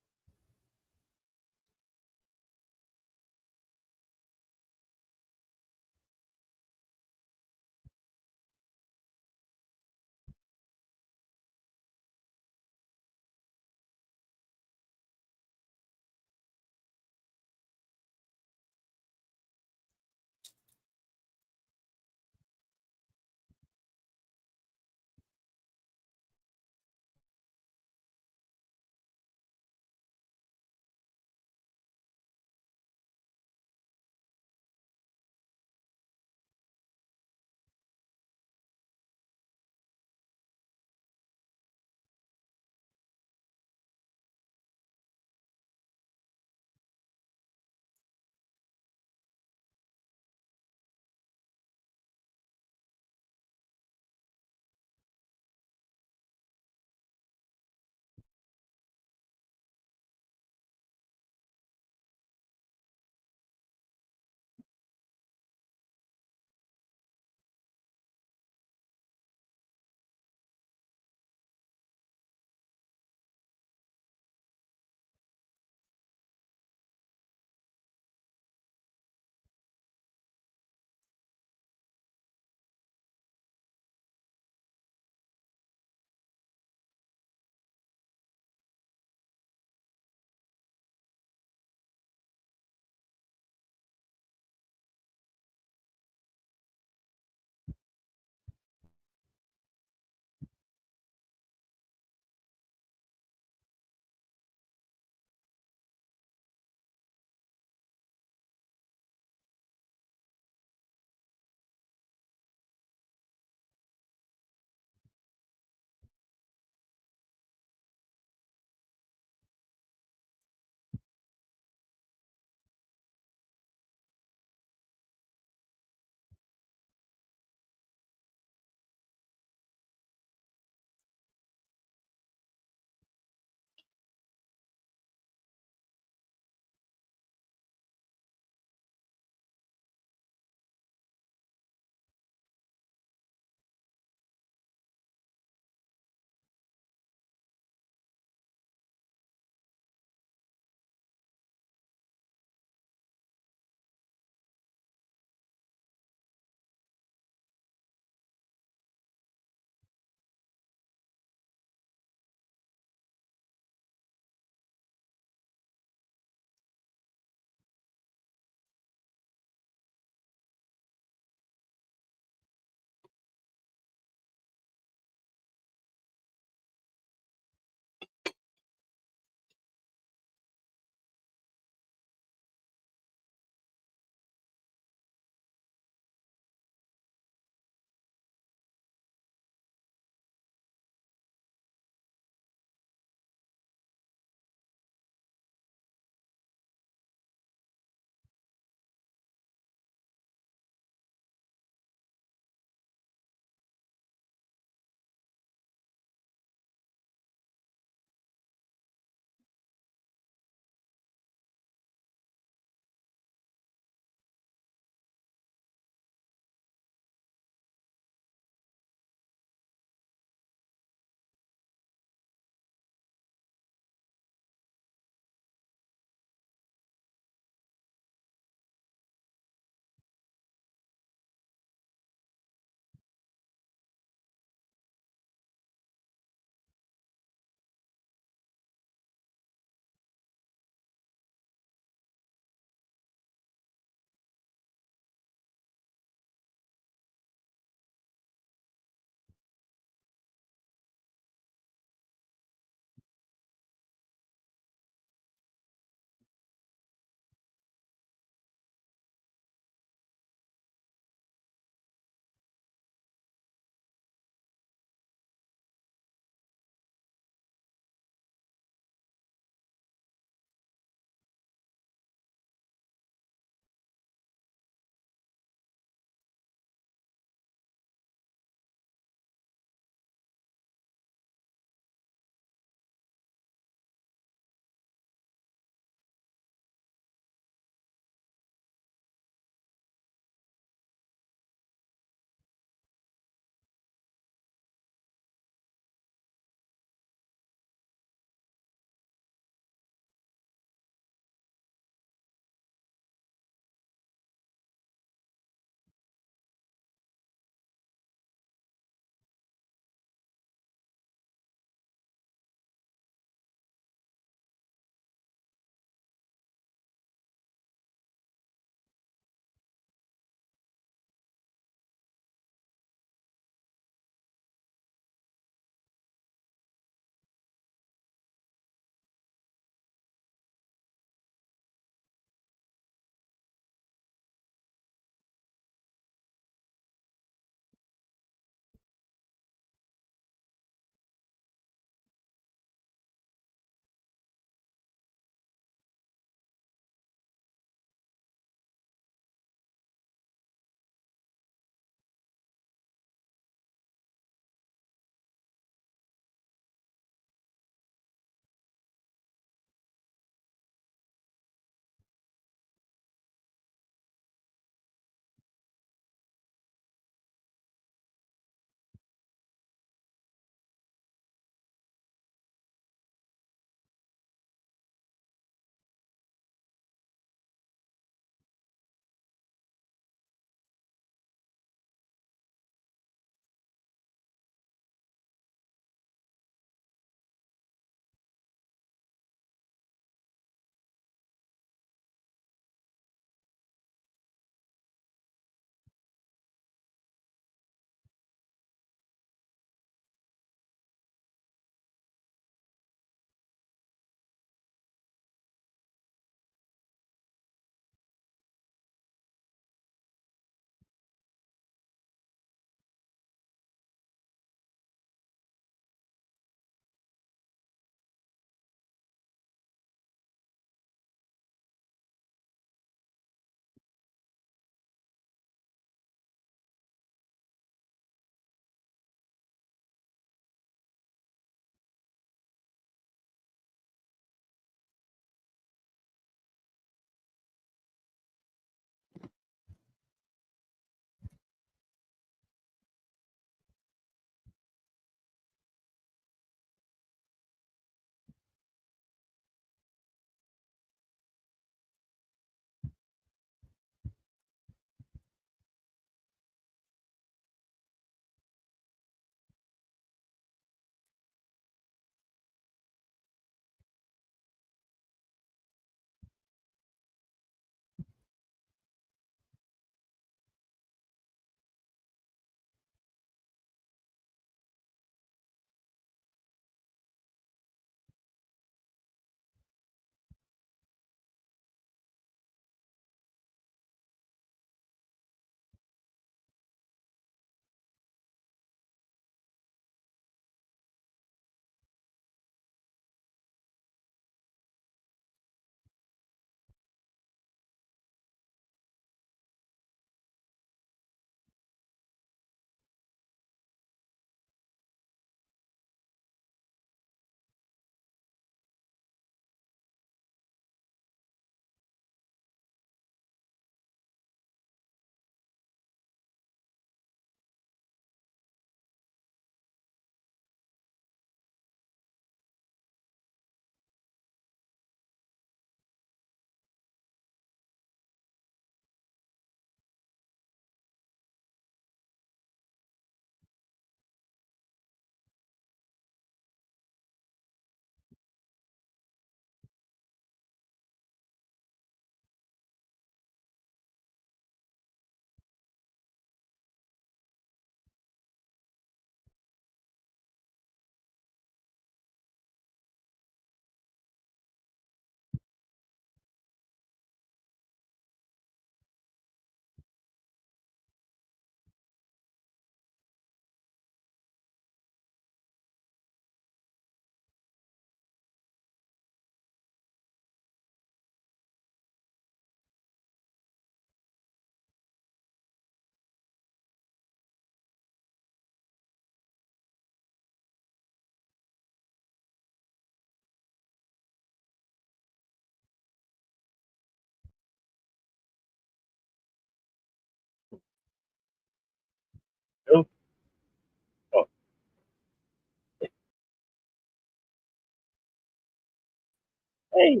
Hey,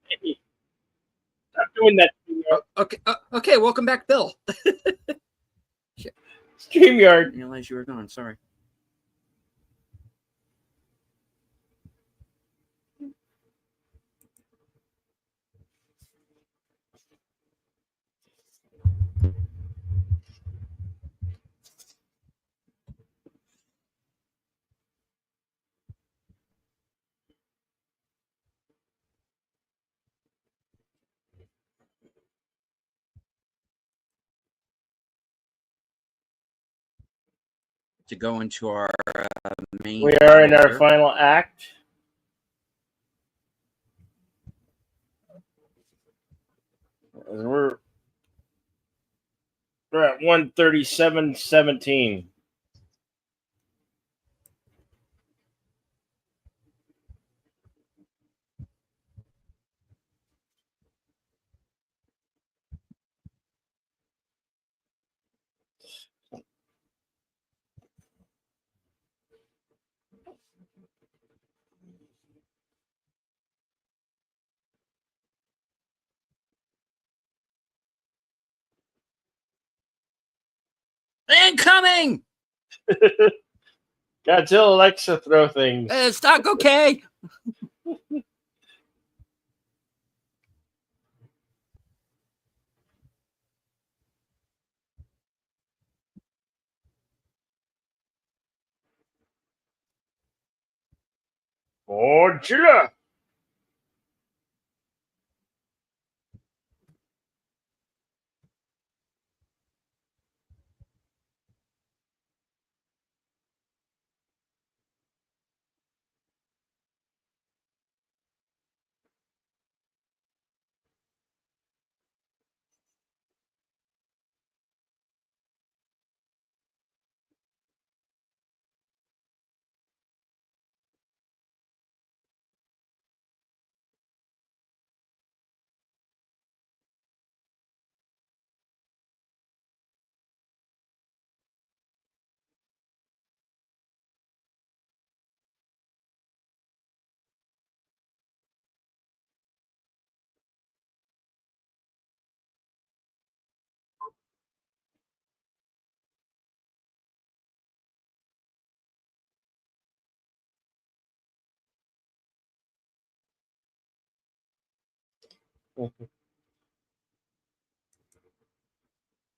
hey, stop doing that. Okay. Welcome back, Bill. StreamYard. I didn't realize you were gone. Sorry. To go into our main. We are in our final act. We're at 137.17. Incoming. Godzilla likes to throw things. It's not okay. GODZILLA.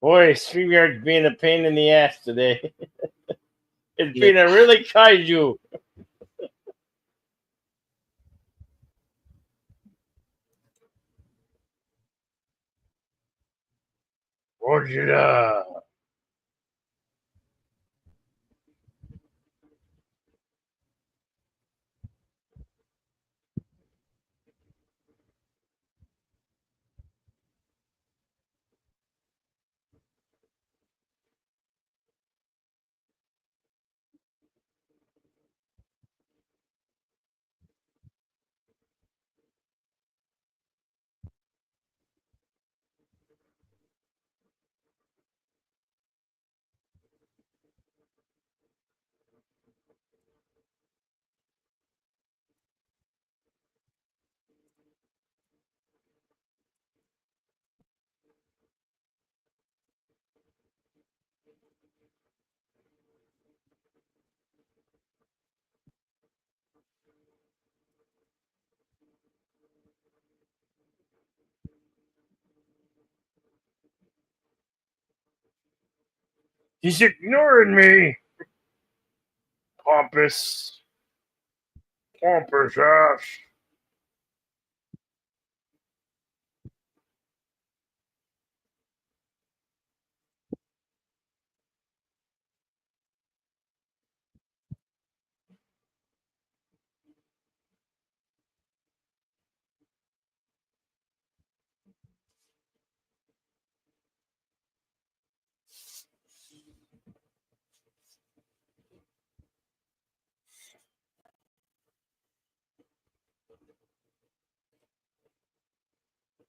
Boy, StreamYard's being a pain in the ass today. It's being a really kaiju. GODZILLA. He's ignoring me. Pompous ass.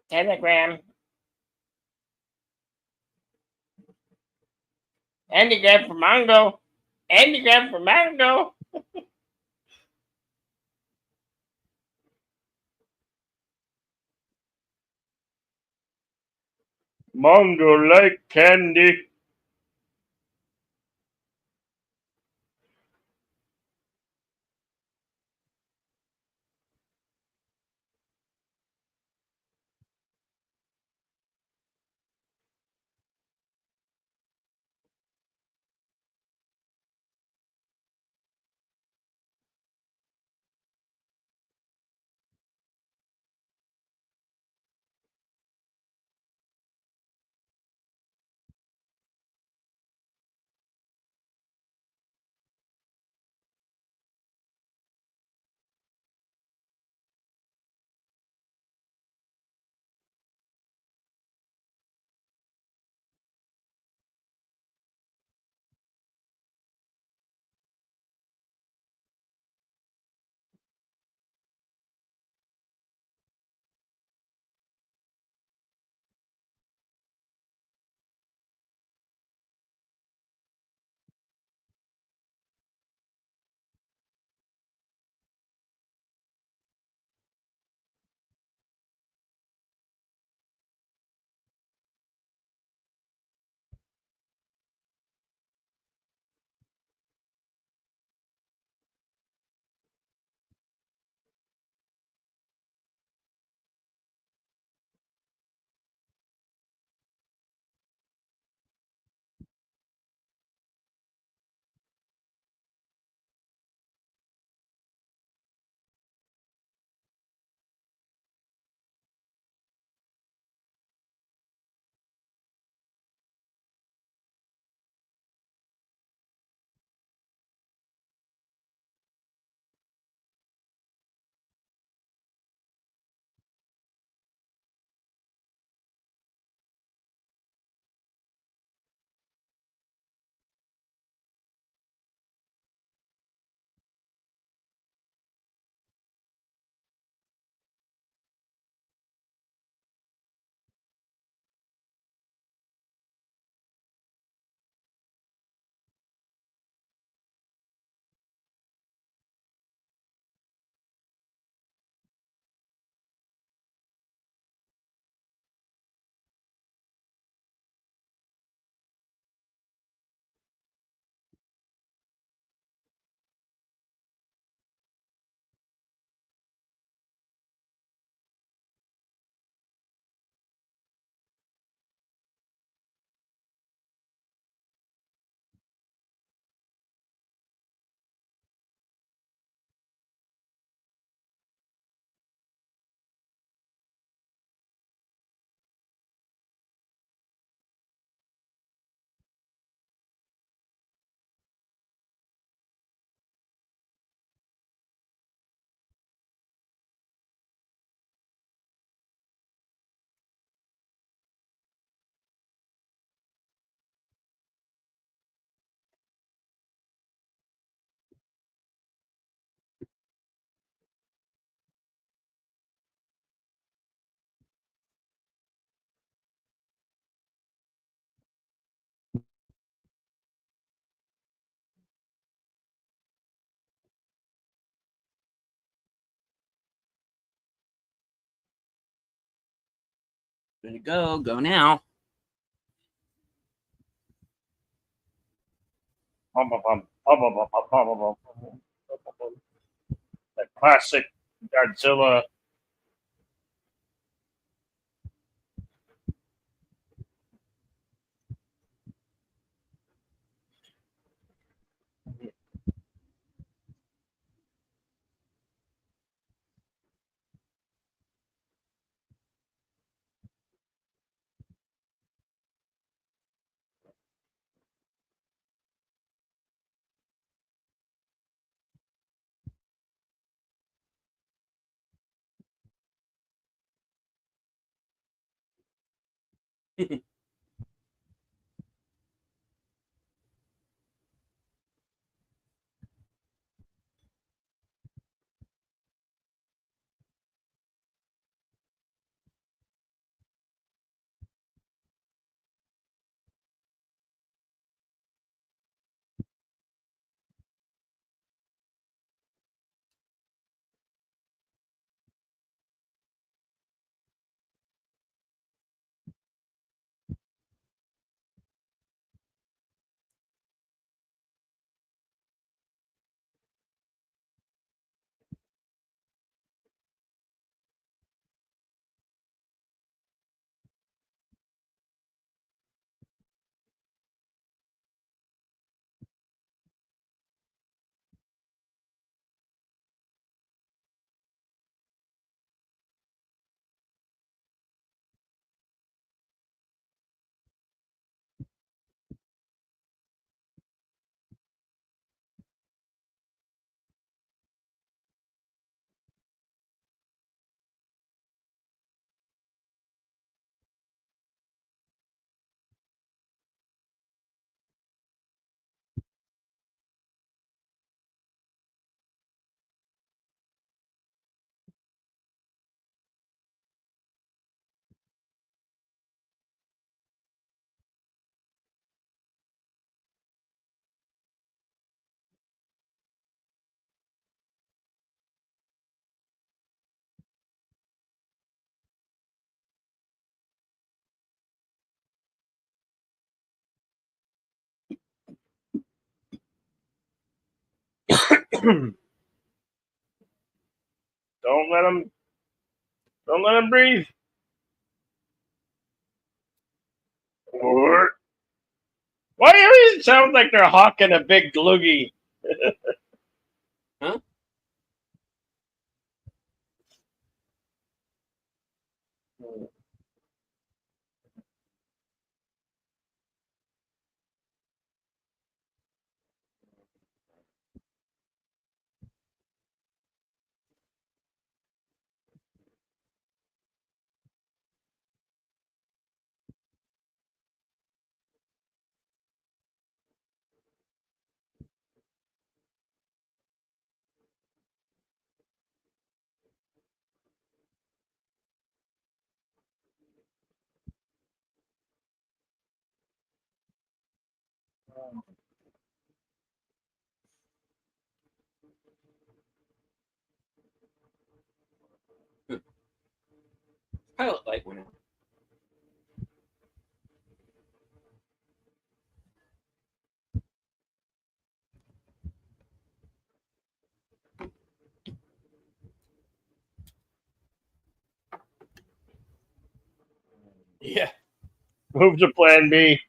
Telegram. Andygram for Mongo. Andygram for Mongo. Mango like candy. Good to go. Go now. The classic Godzilla. Don't let them. Don't let them breathe. Or why do you sound like they're hawking a big loogie? Huh? Pilot light went out. Yeah. Move to Plan B.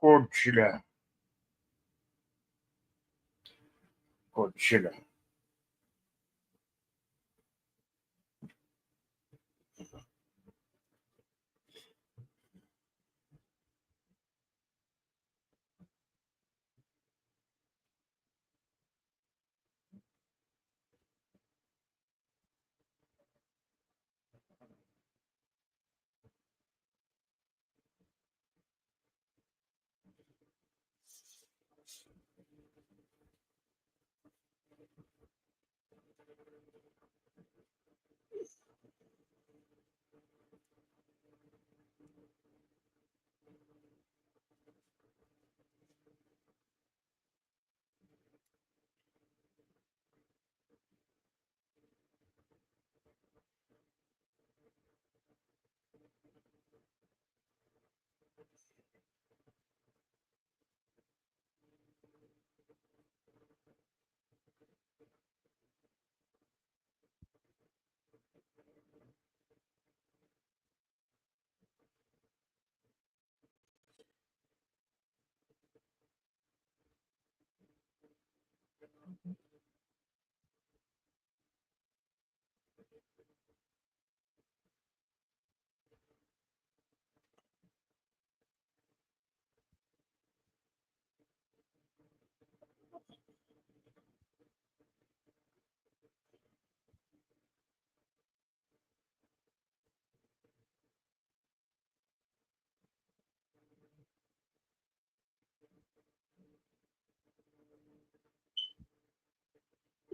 Godzilla. Godzilla.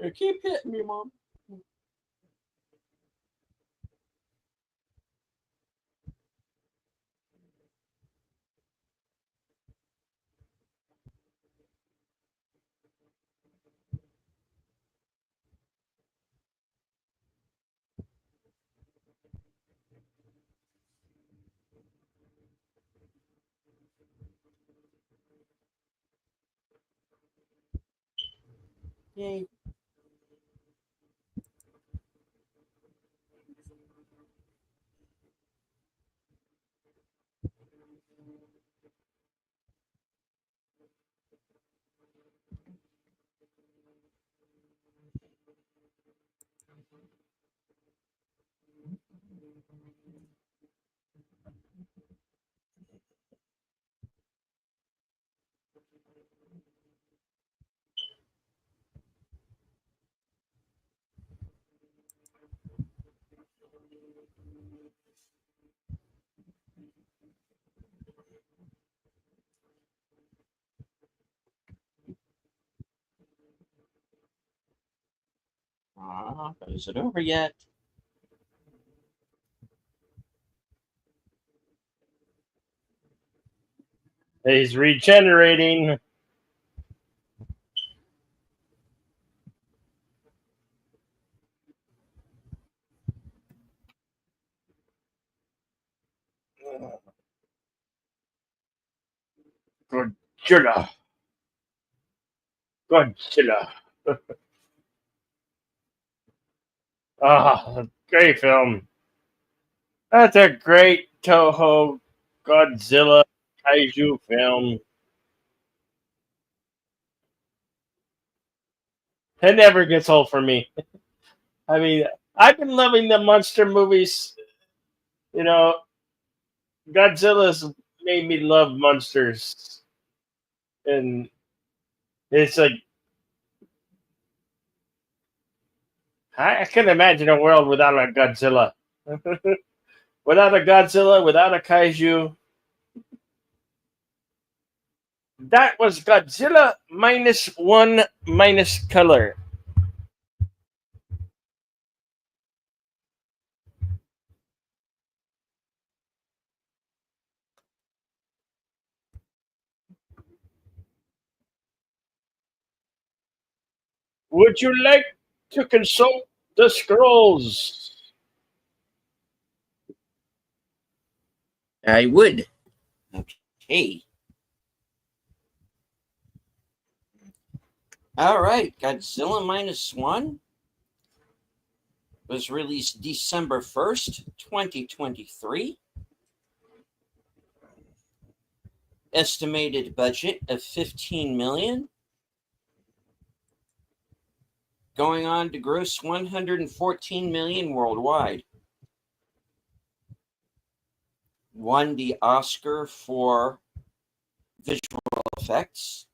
You keep hitting me, Mom. Yay. Is it over yet? He's regenerating. Godzilla. Godzilla. Ah, great film. That's a great Toho Godzilla kaiju film. It never gets old for me. I mean, I've been loving the monster movies. You know, Godzilla's made me love monsters, and it's like I can imagine a world without a Godzilla. Without a Godzilla, without a kaiju. That was Godzilla -1 minus color. Would you like to consult the scrolls? I would. Okay. All right. Godzilla -1 was released December 1st, 2023. estimated budget of $15 million, going on to gross $114 million worldwide. Won the Oscar for visual effects.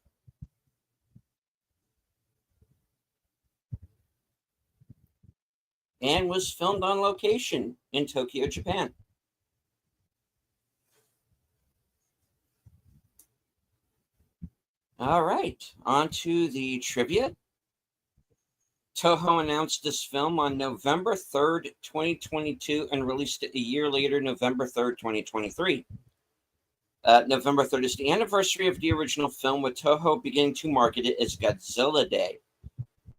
And was filmed on location in Tokyo, Japan. All right, on to the trivia. Toho announced this film on November 3rd, 2022, and released it a year later, November 3rd, 2023. November 3rd is the anniversary of the original film, with Toho beginning to market it as Godzilla Day.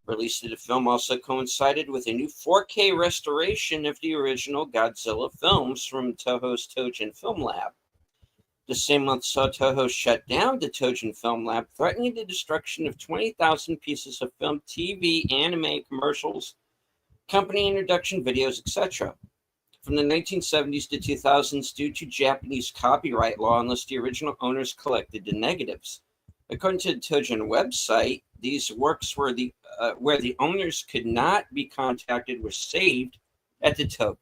Release of the film also coincided with a new 4K restoration of the original Godzilla films from Toho's Tojin Film Lab. The same month saw Toho shut down the Tojin Film Lab, threatening the destruction of 20,000 pieces of film, TV, anime, commercials, company introduction videos, etc. From the 1970s to 2000s, due to Japanese copyright law, unless the original owners collected the negatives. According to the Tojin website, these works were where the owners could not be contacted were saved at the Toho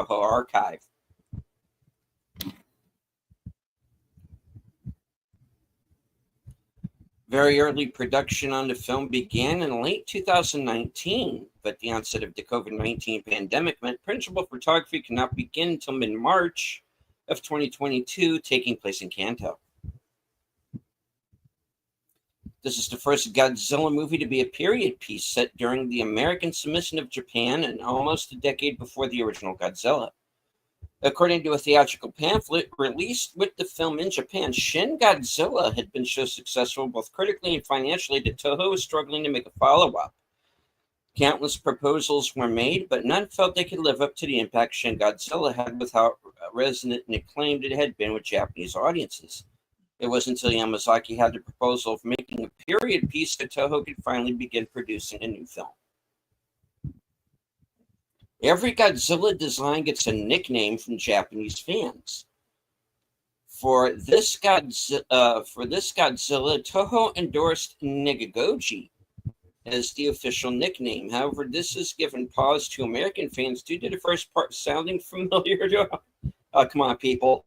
archive. Very early production on the film began in late 2019, but the onset of the COVID-19 pandemic meant principal photography could not begin until mid-March of 2022, taking place in Kanto. This is the first Godzilla movie to be a period piece set during the American submission of Japan and almost a decade before the original Godzilla. According to a theatrical pamphlet released with the film in Japan, Shin Godzilla had been so successful both critically and financially that Toho was struggling to make a follow-up. Countless proposals were made, but none felt they could live up to the impact Shin Godzilla had with how resonant and acclaimed it had been with Japanese audiences. It wasn't until Yamazaki had the proposal of making a period piece that Toho could finally begin producing a new film. Every Godzilla design gets a nickname from Japanese fans. For this Godzilla, Toho endorsed Negagoji as the official nickname. However, this has given pause to American fans due to the first part sounding familiar to come on, people.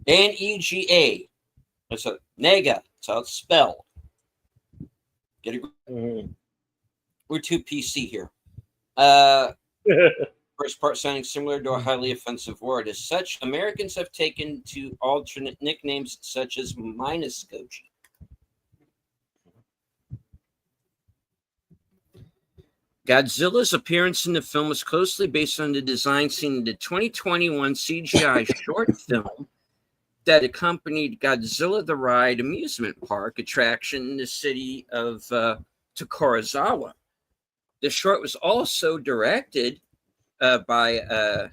N-E-G-A. That's a Nega. That's how it's spelled. Get it? Mm-hmm. We're too PC here. First part sounding similar to a highly offensive word. As such, Americans have taken to alternate nicknames such as minus Goji. Godzilla's appearance in the film is closely based on the design seen in the 2021 CGI short film that accompanied Godzilla the Ride amusement park attraction in the city of Tokorozawa. The short was also directed by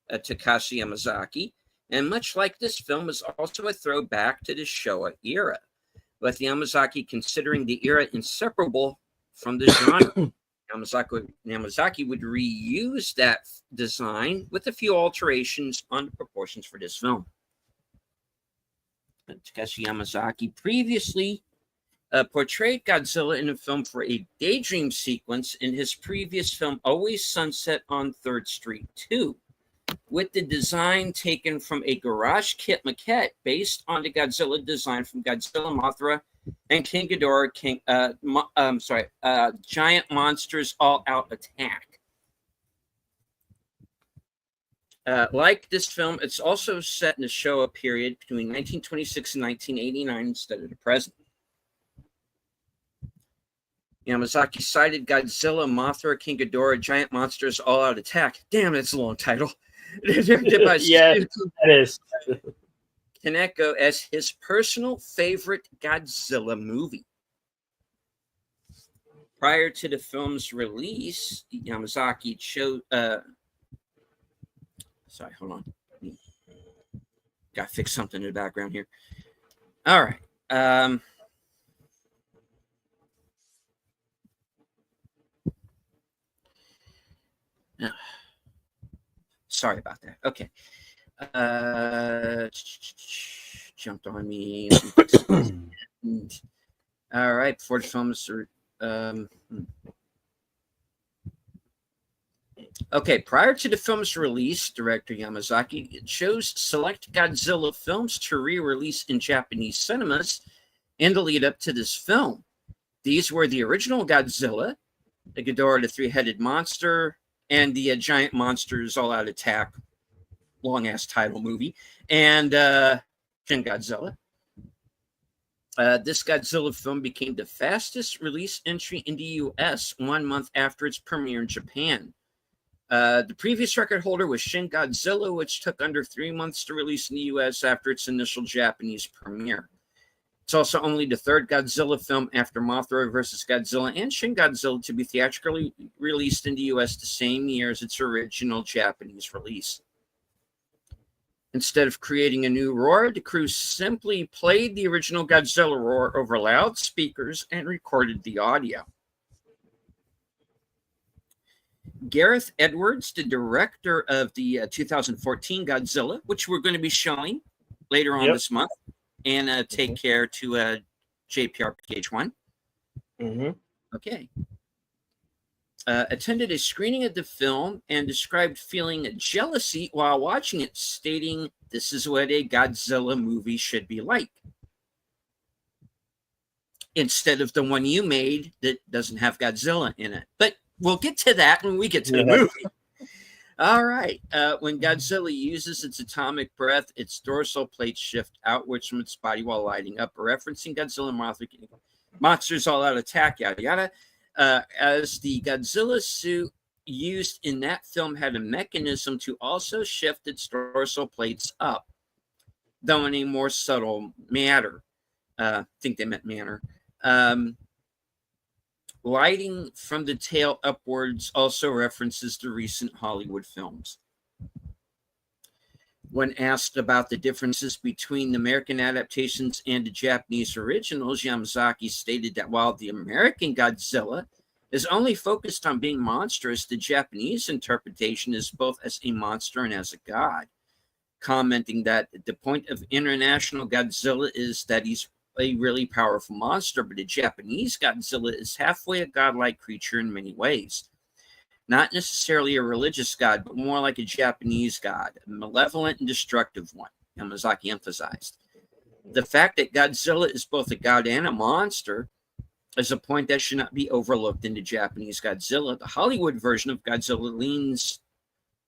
Takashi Yamazaki, and much like this film, is also a throwback to the Showa era, with Yamazaki considering the era inseparable from the genre. Yamazaki would reuse that design with a few alterations on the proportions for this film. Takashi Yamazaki previously portrayed Godzilla in a film for a daydream sequence in his previous film, Always Sunset on 3rd Street 2, with the design taken from a garage kit maquette based on the Godzilla design from Godzilla, Mothra, and King Ghidorah, Giant Monsters All-Out Attack. Like this film, it's also set in a Showa period between 1926 and 1989 instead of the present. Yamazaki cited Godzilla, Mothra, King Ghidorah, Giant Monsters All-Out Attack. Damn, that's a long title. Directed by yeah, that is. Kaneko as his personal favorite Godzilla movie. Prior to the film's release, Yamazaki showed... sorry, hold on. Got to fix something in the background here. All right. Sorry about that. Okay. jumped on me. All right, before the film is okay, prior to the film's release, director Yamazaki chose select Godzilla films to re-release in Japanese cinemas in the lead up to this film. These were the original Godzilla, the Ghidorah the Three-Headed Monster, and the Giant Monsters All Out Attack, long-ass title movie, and Shin Godzilla. This Godzilla film became the fastest release entry in the U.S. 1 month after its premiere in Japan. The previous record holder was Shin Godzilla, which took under 3 months to release in the U.S. after its initial Japanese premiere. It's also only the third Godzilla film after Mothra vs. Godzilla and Shin Godzilla to be theatrically released in the U.S. the same year as its original Japanese release. Instead of creating a new roar, the crew simply played the original Godzilla roar over loudspeakers and recorded the audio. Gareth Edwards, the director of the 2014 Godzilla, which we're going to be showing later on this month, and take care to JPR PH1. Okay. Attended a screening of the film and described feeling jealousy while watching it, stating, "This is what a Godzilla movie should be like, instead of the one you made that doesn't have Godzilla in it." But we'll get to that when we get to the movie. All right. When Godzilla uses its atomic breath, its dorsal plates shift outwards from its body while lighting up, referencing Godzilla Monsters All Out Attack, yada, yada. As the Godzilla suit used in that film had a mechanism to also shift its dorsal plates up, though in a more subtle manner. I think they meant manner. Lighting from the tail upwards also references the recent Hollywood films. When asked about the differences between the American adaptations and the Japanese originals, Yamazaki stated that while the American Godzilla is only focused on being monstrous, the Japanese interpretation is both as a monster and as a god, commenting that the point of international Godzilla is that he's a really powerful monster, but a Japanese Godzilla is halfway a godlike creature in many ways. Not necessarily a religious god, but more like a Japanese god, a malevolent and destructive one, Yamazaki emphasized. The fact that Godzilla is both a god and a monster is a point that should not be overlooked in the Japanese Godzilla. The Hollywood version of Godzilla leans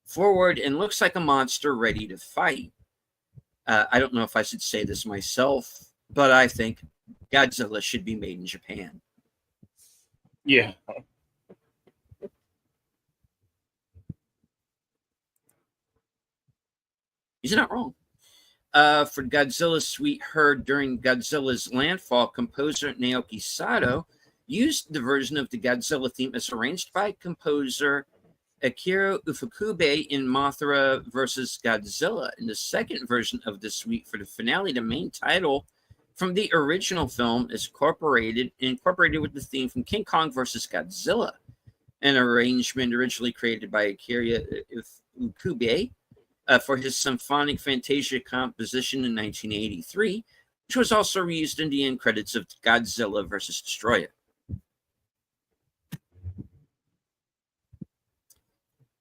forward and looks like a monster ready to fight. I don't know if I should say this myself, but I think Godzilla should be made in Japan. Yeah. He's not wrong. For Godzilla's suite heard during Godzilla's landfall, composer Naoki Sato used the version of the Godzilla theme as arranged by composer Akira Ufukube in Mothra vs. Godzilla. In the second version of the suite for the finale, the main title from the original film is incorporated with the theme from King Kong vs. Godzilla, an arrangement originally created by Akira Ufukube for his Symphonic Fantasia composition in 1983, which was also reused in the end credits of Godzilla vs. Destroyer.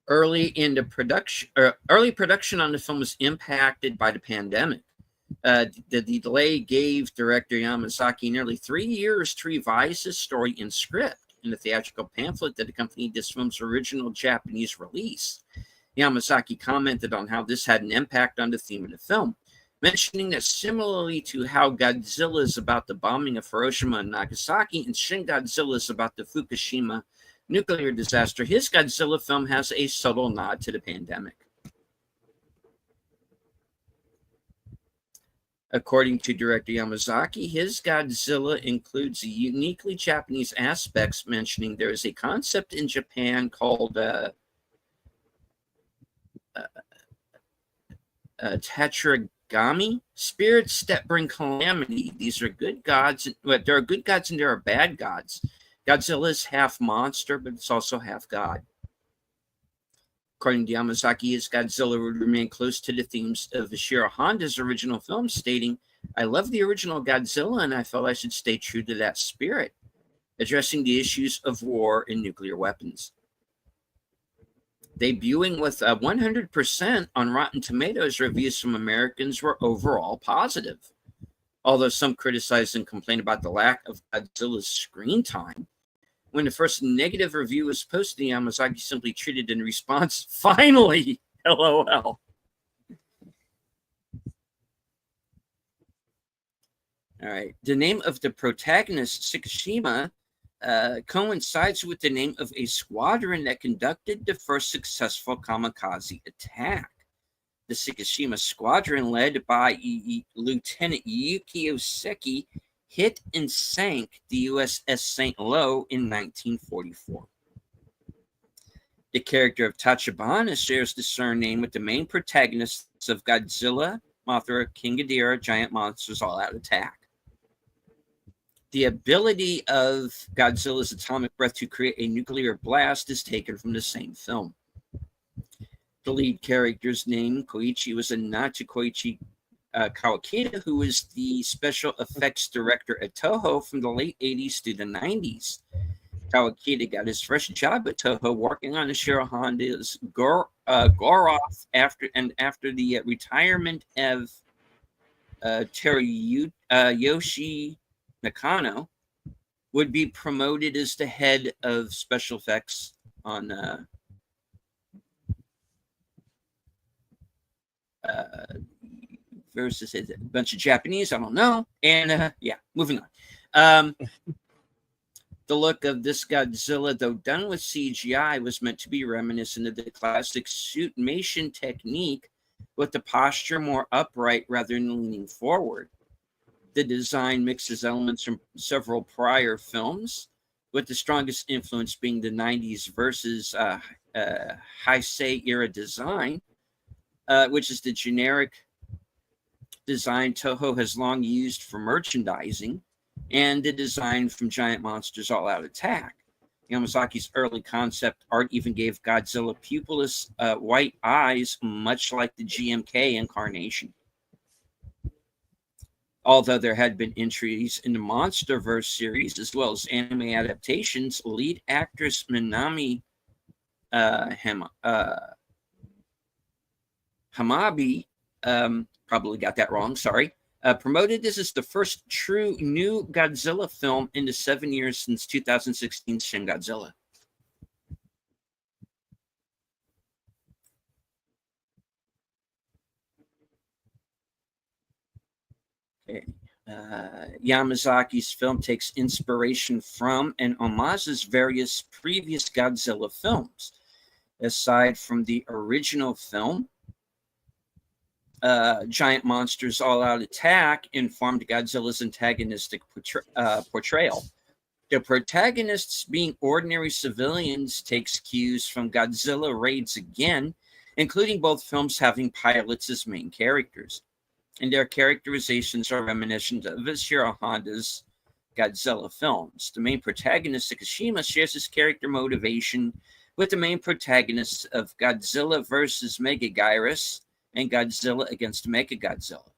Early production on the film was impacted by the pandemic. The delay gave director Yamazaki nearly 3 years to revise his story and script. In the theatrical pamphlet that accompanied this film's original Japanese release, Yamazaki commented on how this had an impact on the theme of the film, mentioning that similarly to how Godzilla is about the bombing of Hiroshima and Nagasaki and Shin Godzilla is about the Fukushima nuclear disaster, his Godzilla film has a subtle nod to the pandemic. According to director Yamazaki, his Godzilla includes uniquely Japanese aspects, mentioning there is a concept in Japan called Tatragami, spirits that bring calamity. These are good gods. There are good gods and there are bad gods. Godzilla is half monster, but it's also half god. According to Yamazaki, his Godzilla would remain close to the themes of Ishiro Honda's original film, stating, "I love the original Godzilla, and I felt I should stay true to that spirit, addressing the issues of war and nuclear weapons." Debuting with 100% on Rotten Tomatoes, reviews from Americans were overall positive. Although some criticized and complained about the lack of Godzilla's screen time, when the first negative review was posted, Yamazaki simply treated in response, "Finally, LOL." All right. The name of the protagonist, Tsukushima, coincides with the name of a squadron that conducted the first successful kamikaze attack. The Tsukushima squadron, led by Lieutenant Yukio Seki, hit and sank the USS St. Lo in 1944. The character of Tachibana shares the surname with the main protagonists of Godzilla, Mothra, King Ghidorah, Giant Monsters All Out Attack. The ability of Godzilla's atomic breath to create a nuclear blast is taken from the same film. The lead character's name, Koichi, was a nod to Koichi Kawakita, who was the special effects director at Toho from the late 80s to the 90s. Kawakita got his first job at Toho working on Ishiro Honda's Goroth after the retirement of Teruyoshi Nakano, would be promoted as the head of special effects on versus a bunch of Japanese, I don't know. And yeah, moving on. The look of this Godzilla, though done with CGI, was meant to be reminiscent of the classic suitmation technique, with the posture more upright rather than leaning forward. The design mixes elements from several prior films, with the strongest influence being the 90s versus Heisei era design, which is the generic design Toho has long used for merchandising, and the design from Giant Monsters All Out Attack. Yamazaki's early concept art even gave Godzilla pupilless white eyes, much like the GMK incarnation. Although there had been entries in the MonsterVerse series as well as anime adaptations, lead actress Minami Hamabi, probably got that wrong, sorry, promoted this as the first true new Godzilla film in the 7 years since 2016's Shin Godzilla. Okay. Yamazaki's film takes inspiration from and homages various previous Godzilla films. Aside from the original film, Giant Monsters All Out Attack informed Godzilla's antagonistic portrayal. The protagonists, being ordinary civilians, takes cues from Godzilla Raids Again, including both films having pilots as main characters. And their characterizations are reminiscent of Ishiro Honda's Godzilla films. The main protagonist, Tsukushima, shares his character motivation with the main protagonists of Godzilla vs. Megaguirus and Godzilla against Mechagodzilla.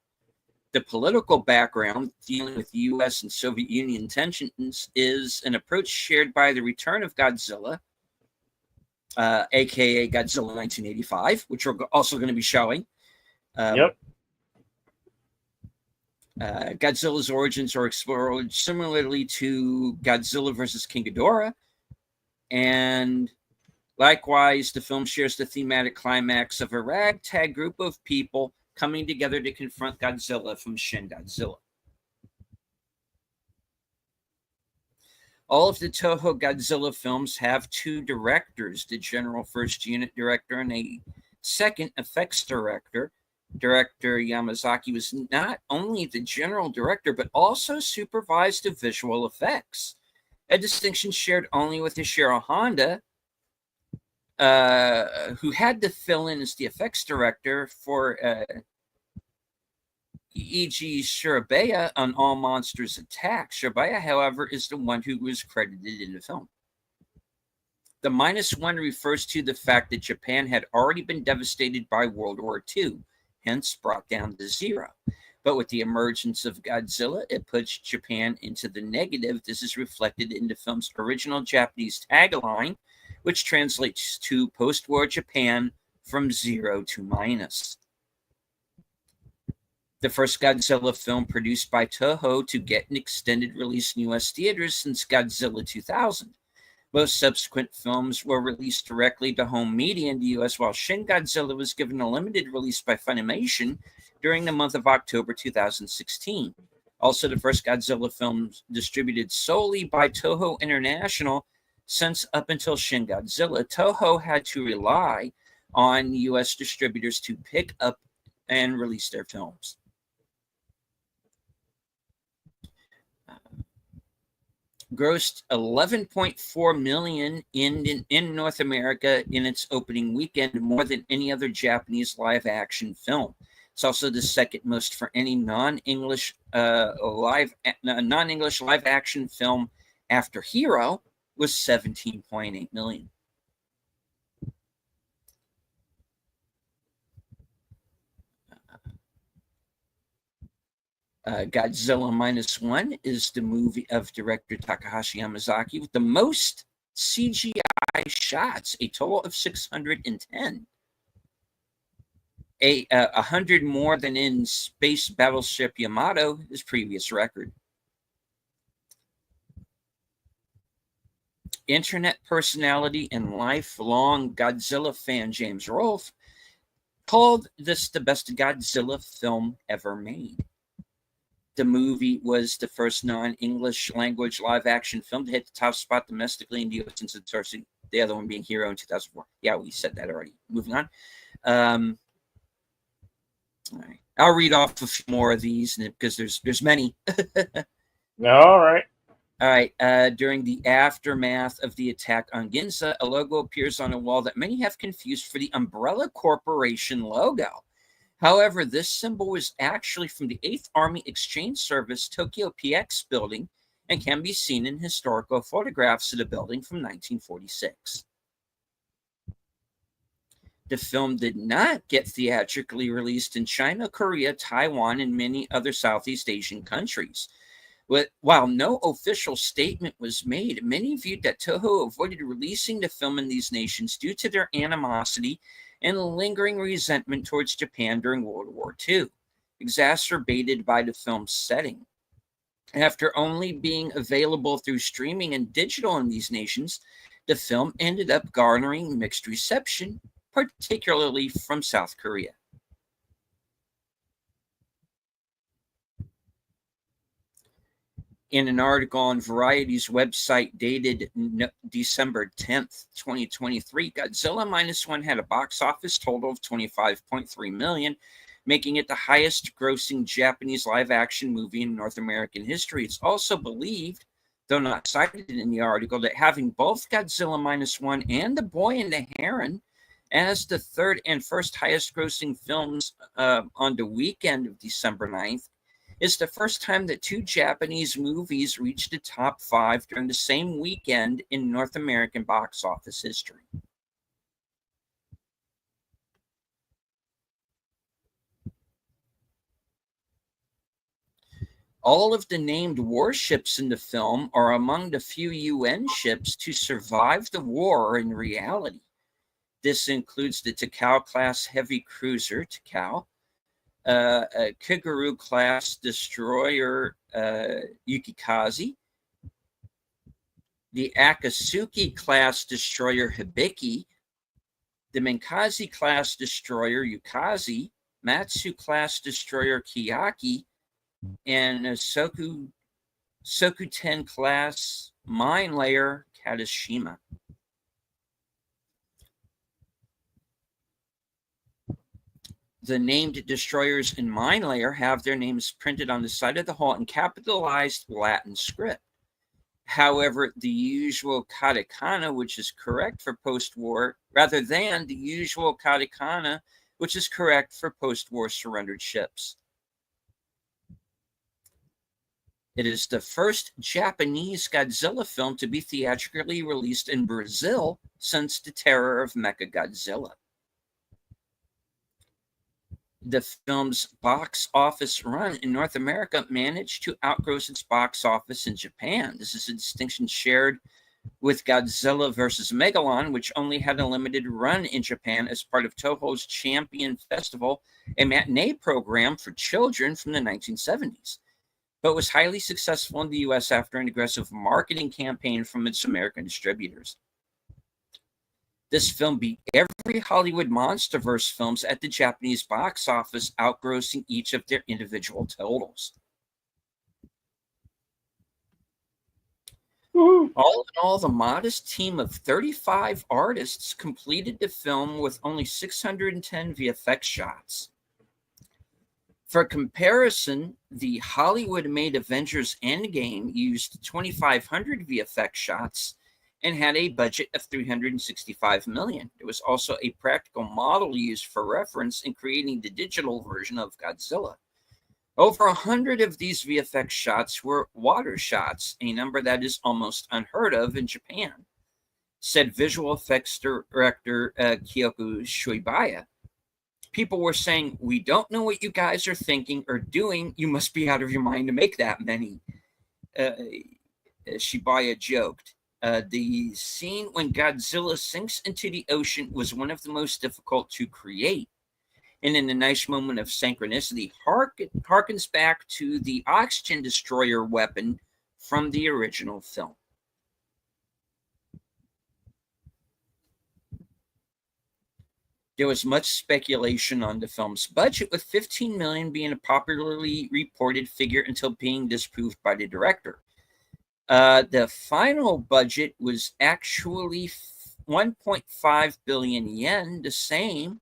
The political background dealing with U.S. and Soviet Union tensions is an approach shared by The Return of Godzilla, aka Godzilla 1985, which we're also going to be showing. Yep. Godzilla's origins are explored similarly to Godzilla vs. King Ghidorah, and likewise, the film shares the thematic climax of a ragtag group of people coming together to confront Godzilla from Shin Godzilla. All of the Toho Godzilla films have two directors, the general first unit director and a second effects director. Director Yamazaki was not only the general director, but also supervised the visual effects, a distinction shared only with Ishiro Honda, who had to fill in as the effects director for E.G. Shirabaya on All Monsters Attack. Shirabaya, however, is the one who was credited in the film. The -1 refers to the fact that Japan had already been devastated by World War II, hence brought down to 0. But with the emergence of Godzilla, it puts Japan into the negative. This is reflected in the film's original Japanese tagline, which translates to post-war Japan from 0 to minus. The first Godzilla film produced by Toho to get an extended release in U.S. theaters since Godzilla 2000. Most subsequent films were released directly to home media in the U.S., while Shin Godzilla was given a limited release by Funimation during the month of October 2016. Also, the first Godzilla film distributed solely by Toho International, since up until Shin Godzilla, Toho had to rely on U.S. distributors to pick up and release their films. Grossed $11.4 million in North America in its opening weekend, more than any other Japanese live-action film. It's also the second most for any non-English live-action film after Hero, was $17.8 million. Godzilla -1 is the movie of director Takahashi Yamazaki with the most CGI shots, a total of 610. 100 more than in Space Battleship Yamato, his previous record. Internet personality and lifelong Godzilla fan James Rolfe called this the best Godzilla film ever made. The movie was the first non-English language live-action film to hit the top spot domestically in the U.S. since its sourcing, the other one being Hero in 2004. Yeah, we said that already. Moving on. All right. I'll read off a few more of these because there's many. All right. All right. During the aftermath of the attack on Ginza, a logo appears on a wall that many have confused for the Umbrella Corporation logo. However, this symbol was actually from the 8th Army Exchange Service Tokyo PX building and can be seen in historical photographs of the building from 1946. The film did not get theatrically released in China, Korea, Taiwan, and many other Southeast Asian countries. While no official statement was made, many viewed that Toho avoided releasing the film in these nations due to their animosity and lingering resentment towards Japan during World War II, exacerbated by the film's setting. After only being available through streaming and digital in these nations, the film ended up garnering mixed reception, particularly from South Korea. In an article on Variety's website dated December 10th, 2023, Godzilla -1 had a box office total of $25.3 million, making it the highest grossing Japanese live-action movie in North American history. It's also believed, though not cited in the article, that having both Godzilla -1 and The Boy and the Heron as the third and first highest grossing films on the weekend of December 9th, is the first time that two Japanese movies reached the top 5 during the same weekend in North American box office history. All of the named warships in the film are among the few UN ships to survive the war in reality. This includes the Takao-class heavy cruiser Takao, a Kiguru-class destroyer Yukikaze, the Akatsuki-class destroyer Hibiki, the Menkaze-class destroyer Yukazi, Matsu-class destroyer Kiyaki, and a Sokuten-class mine layer Katashima. The named destroyers in Mine Layer have their names printed on the side of the hull in capitalized Latin script. However, the usual katakana, which is correct for post-war, rather than the usual katakana, which is correct for post-war surrendered ships. It is the first Japanese Godzilla film to be theatrically released in Brazil since the terror of Mechagodzilla. The film's box office run in North America managed to outgross its box office in Japan. This is a distinction shared with Godzilla vs. Megalon, which only had a limited run in Japan as part of Toho's Champion Festival, a matinee program for children from the 1970s, but was highly successful in the US after an aggressive marketing campaign from its American distributors. This film beat every Hollywood MonsterVerse films at the Japanese box office, outgrossing each of their individual totals. All in all, the modest team of 35 artists completed the film with only 610 VFX shots. For comparison, the Hollywood-made Avengers Endgame used 2,500 VFX shots and had a budget of $365 million. There was also a practical model used for reference in creating the digital version of Godzilla. Over 100 of these VFX shots were water shots, a number that is almost unheard of in Japan, said visual effects director Kyoko Shuibaya. People were saying, "We don't know what you guys are thinking or doing. You must be out of your mind to make that many." Shibaya joked. The scene when Godzilla sinks into the ocean was one of the most difficult to create. And in a nice moment of synchronicity, harkens back to the oxygen destroyer weapon from the original film. There was much speculation on the film's budget, with $15 million being a popularly reported figure until being disproved by the director. The final budget was actually 1.5 billion yen, the same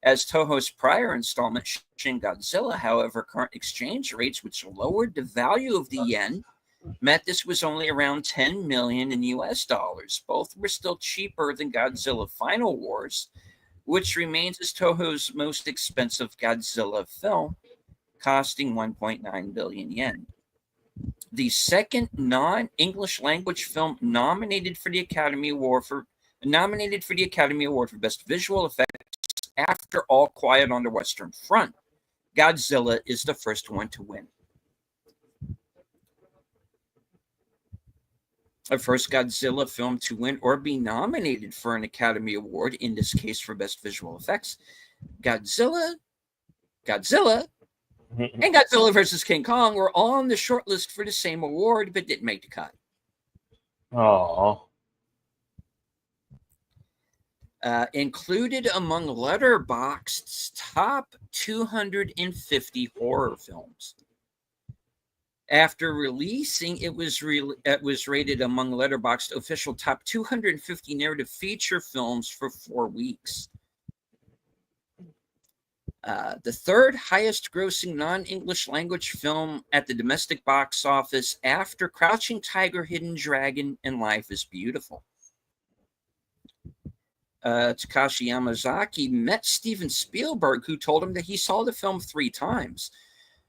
as Toho's prior installment, Shin Godzilla. However, current exchange rates, which lowered the value of the yen, meant this was only around 10 million in US dollars. Both were still cheaper than Godzilla Final Wars, which remains as Toho's most expensive Godzilla film, costing 1.9 billion yen. The second non-English language film nominated for the Academy Award for Best Visual Effects after All Quiet on the Western Front. Godzilla is the first one to win. The first Godzilla film to win or be nominated for an Academy Award, in this case for Best Visual Effects. Godzilla, and Godzilla vs. King Kong were all on the short list for the same award, but didn't make the cut. Oh. Included among Letterboxd's top 250 horror films. After releasing, it was rated among Letterboxd official top 250 narrative feature films for 4 weeks. The third highest grossing non-English language film at the domestic box office after Crouching Tiger, Hidden Dragon, and Life is Beautiful. Takashi Yamazaki met Steven Spielberg, who told him that he saw the film 3 times.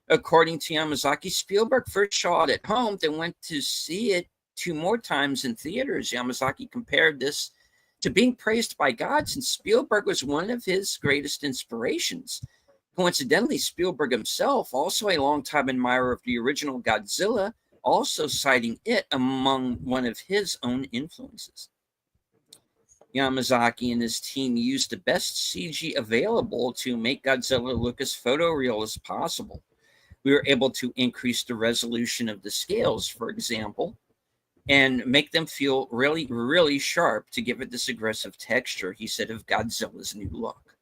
According to Yamazaki, Spielberg first saw it at home, then went to see it 2 more times in theaters. Yamazaki compared this to being praised by God, since Spielberg was one of his greatest inspirations. Coincidentally, Spielberg himself, also a longtime admirer of the original Godzilla, also citing it among one of his own influences. Yamazaki and his team used the best CG available to make Godzilla look as photoreal as possible. We were able to increase the resolution of the scales, for example, and make them feel really, really sharp to give it this aggressive texture, he said of Godzilla's new look.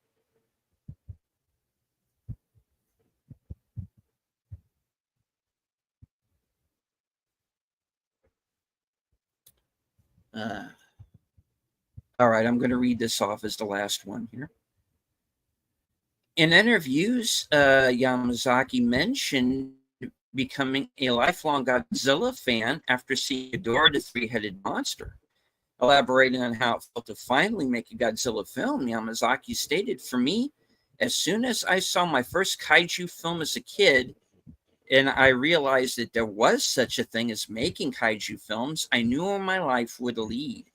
All right, I'm going to read this off as the last one here. In interviews, Yamazaki mentioned becoming a lifelong Godzilla fan after seeing Ghidorah the Three-Headed Monster. Elaborating on how it felt to finally make a Godzilla film, Yamazaki stated, "For me, as soon as I saw my first kaiju film as a kid, and I realized that there was such a thing as making kaiju films, I knew my life would lead.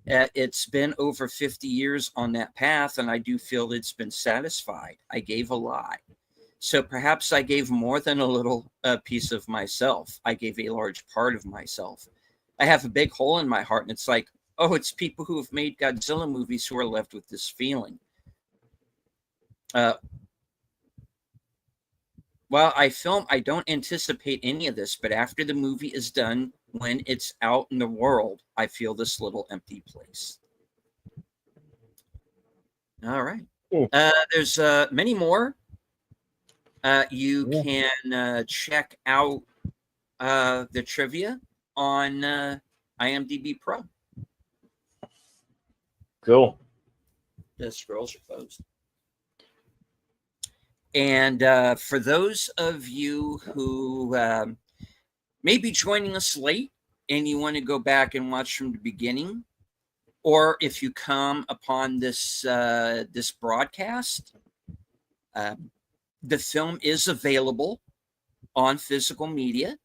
It's been over 50 years on that path, and I do feel it's been satisfied. I gave a lot. So perhaps I gave more than a little piece of myself. I gave a large part of myself. I have a big hole in my heart, and it's like, oh, it's people who have made Godzilla movies who are left with this feeling. Well, I don't anticipate any of this, but after the movie is done, when it's out in the world, I feel this little empty place. All right. There's many more. You can check out the trivia on IMDb Pro. Cool. The scrolls are closed. And for those of you who may be joining us late and you want to go back and watch from the beginning, or if you come upon this this broadcast, the film is available on physical media,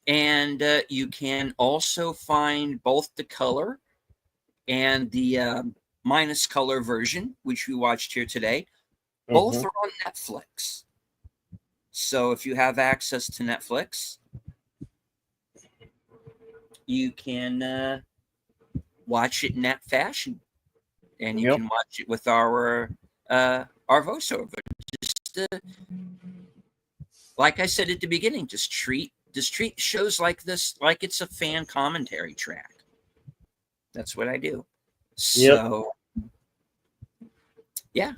and you can also find both the color and the minus color version, which we watched here today. Both are on Netflix. So if you have access to Netflix, you can watch it in that fashion, and you can watch it with our voiceover. Just like I said at the beginning, just treat shows like this like it's a fan commentary track. That's what I do. So, yeah.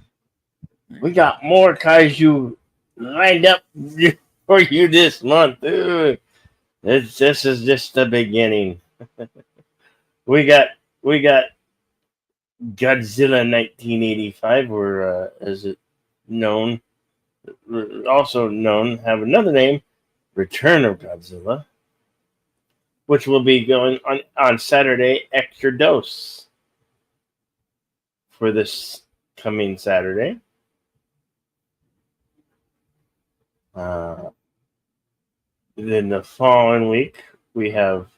We got more kaiju lined up for you this month. This is just the beginning. we got Godzilla 1985, or as it known, also known, have another name, Return of Godzilla, which will be going on Saturday, Extra Dose, for this coming Saturday. Then the following week we have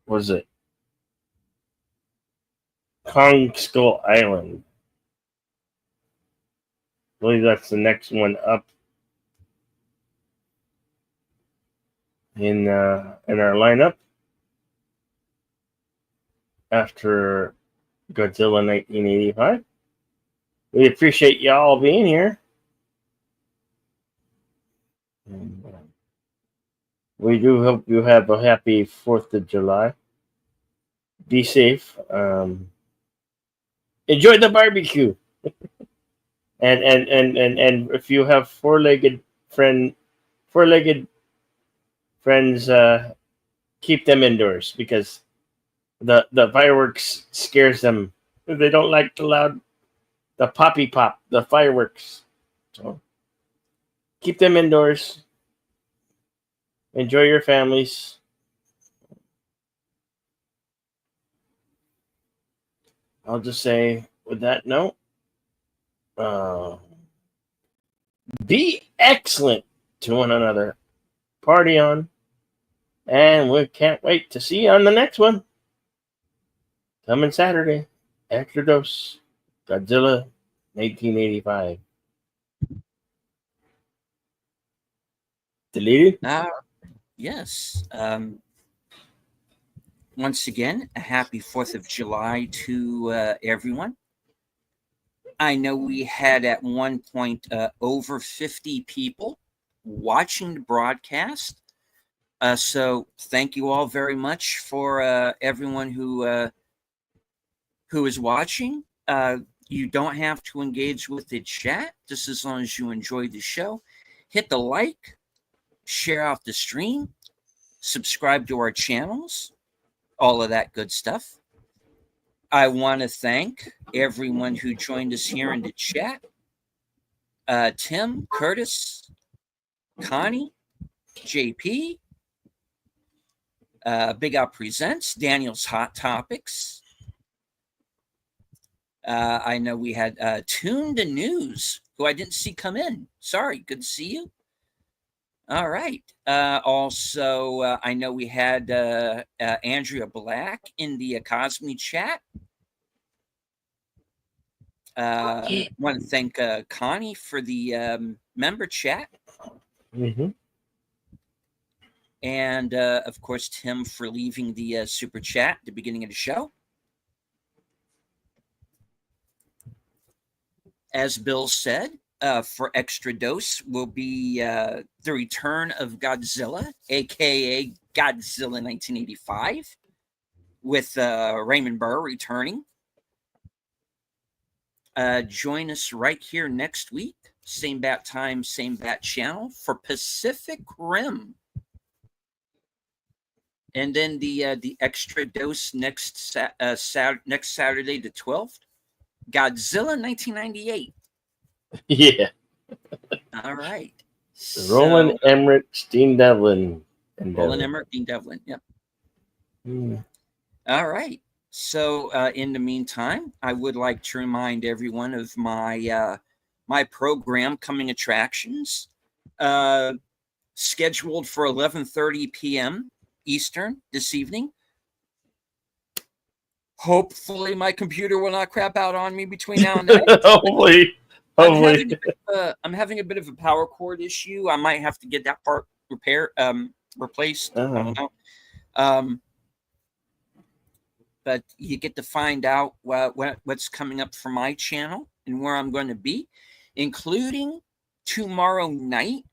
was it Kong Skull Island? I believe that's the next one up in our lineup after Godzilla 1985. We appreciate y'all being here. And, we do hope you have a happy 4th of July. Be safe. Enjoy the barbecue. and if you have four-legged friends, keep them indoors, because the fireworks scares them. They don't like the poppy pop, the fireworks. So keep them indoors. Enjoy your families. I'll just say, with that note, be excellent to one another. Party on. And we can't wait to see you on the next one. Coming Saturday. Extra Dose. Godzilla 1985. Deleted? Yes. Once again, a happy 4th of July to everyone. I know we had at one point over 50 people watching the broadcast. So thank you all very much for everyone who is watching. You don't have to engage with the chat, just as long as you enjoy the show. Hit the like, share out the stream, subscribe to our channels, all of that good stuff. I want to thank everyone who joined us here in the chat. Tim, Curtis, Connie, JP, Big Al Presents, Daniel's Hot Topics. I know we had Tune the News, who I didn't see come in. Sorry, good to see you. All right. Also, I know we had Andrea Black in the Cosme chat. Want to thank Connie for the member chat. Mm-hmm. And, of course, Tim for leaving the super chat at the beginning of the show. As Bill said, for Extra Dose will be the return of Godzilla, a.k.a. Godzilla 1985, with Raymond Burr returning. Join us right here next week. Same bat time, same bat channel for Pacific Rim. And then the Extra Dose next Saturday, the 12th, Godzilla 1998. Yeah. All right. Roland Emmerich, Dean Devlin. Roland Emmerich, Dean Devlin. Yep. Mm. All right. So in the meantime, I would like to remind everyone of my my program, Coming Attractions, scheduled for 11:30 p.m. Eastern this evening. Hopefully, my computer will not crap out on me between now and then. Hopefully. I'm having a bit of a power cord issue. I might have to get that part replaced. I don't know. But you get to find out what's coming up for my channel and where I'm going to be, including tomorrow night.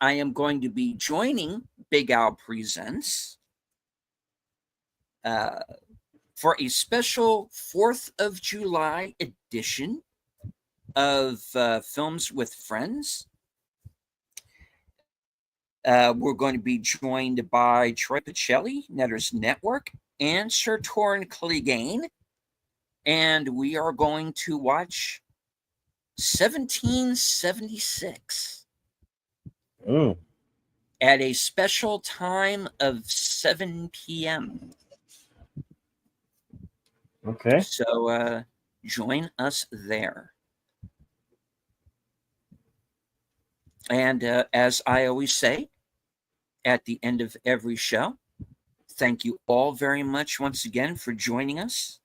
I am going to be joining Big Al Presents for a special 4th of July edition of Films with Friends. We're going to be joined by Troy Pacelli, Netter's Network, and Sir Torrin Clegane. And we are going to watch 1776 at a special time of 7 p.m. Okay. So join us there. And as I always say at the end of every show, thank you all very much once again for joining us.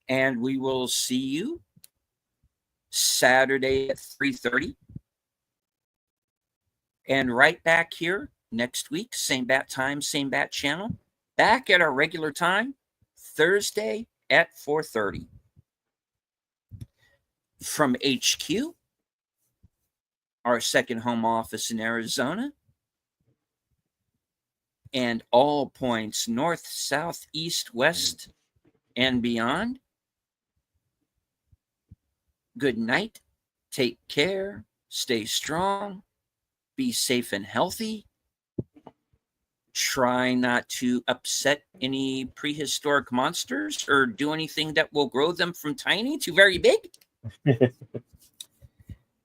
And we will see you Saturday at 3:30. And right back here next week, same bat time, same bat channel, back at our regular time, Thursday at 4:30. From HQ, our second home office in Arizona, and all points north, south, east, west, and beyond. Good night. Take care. Stay strong. Be safe and healthy. Try not to upset any prehistoric monsters or do anything that will grow them from tiny to very big.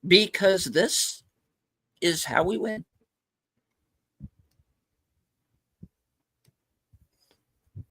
Because this is how we win.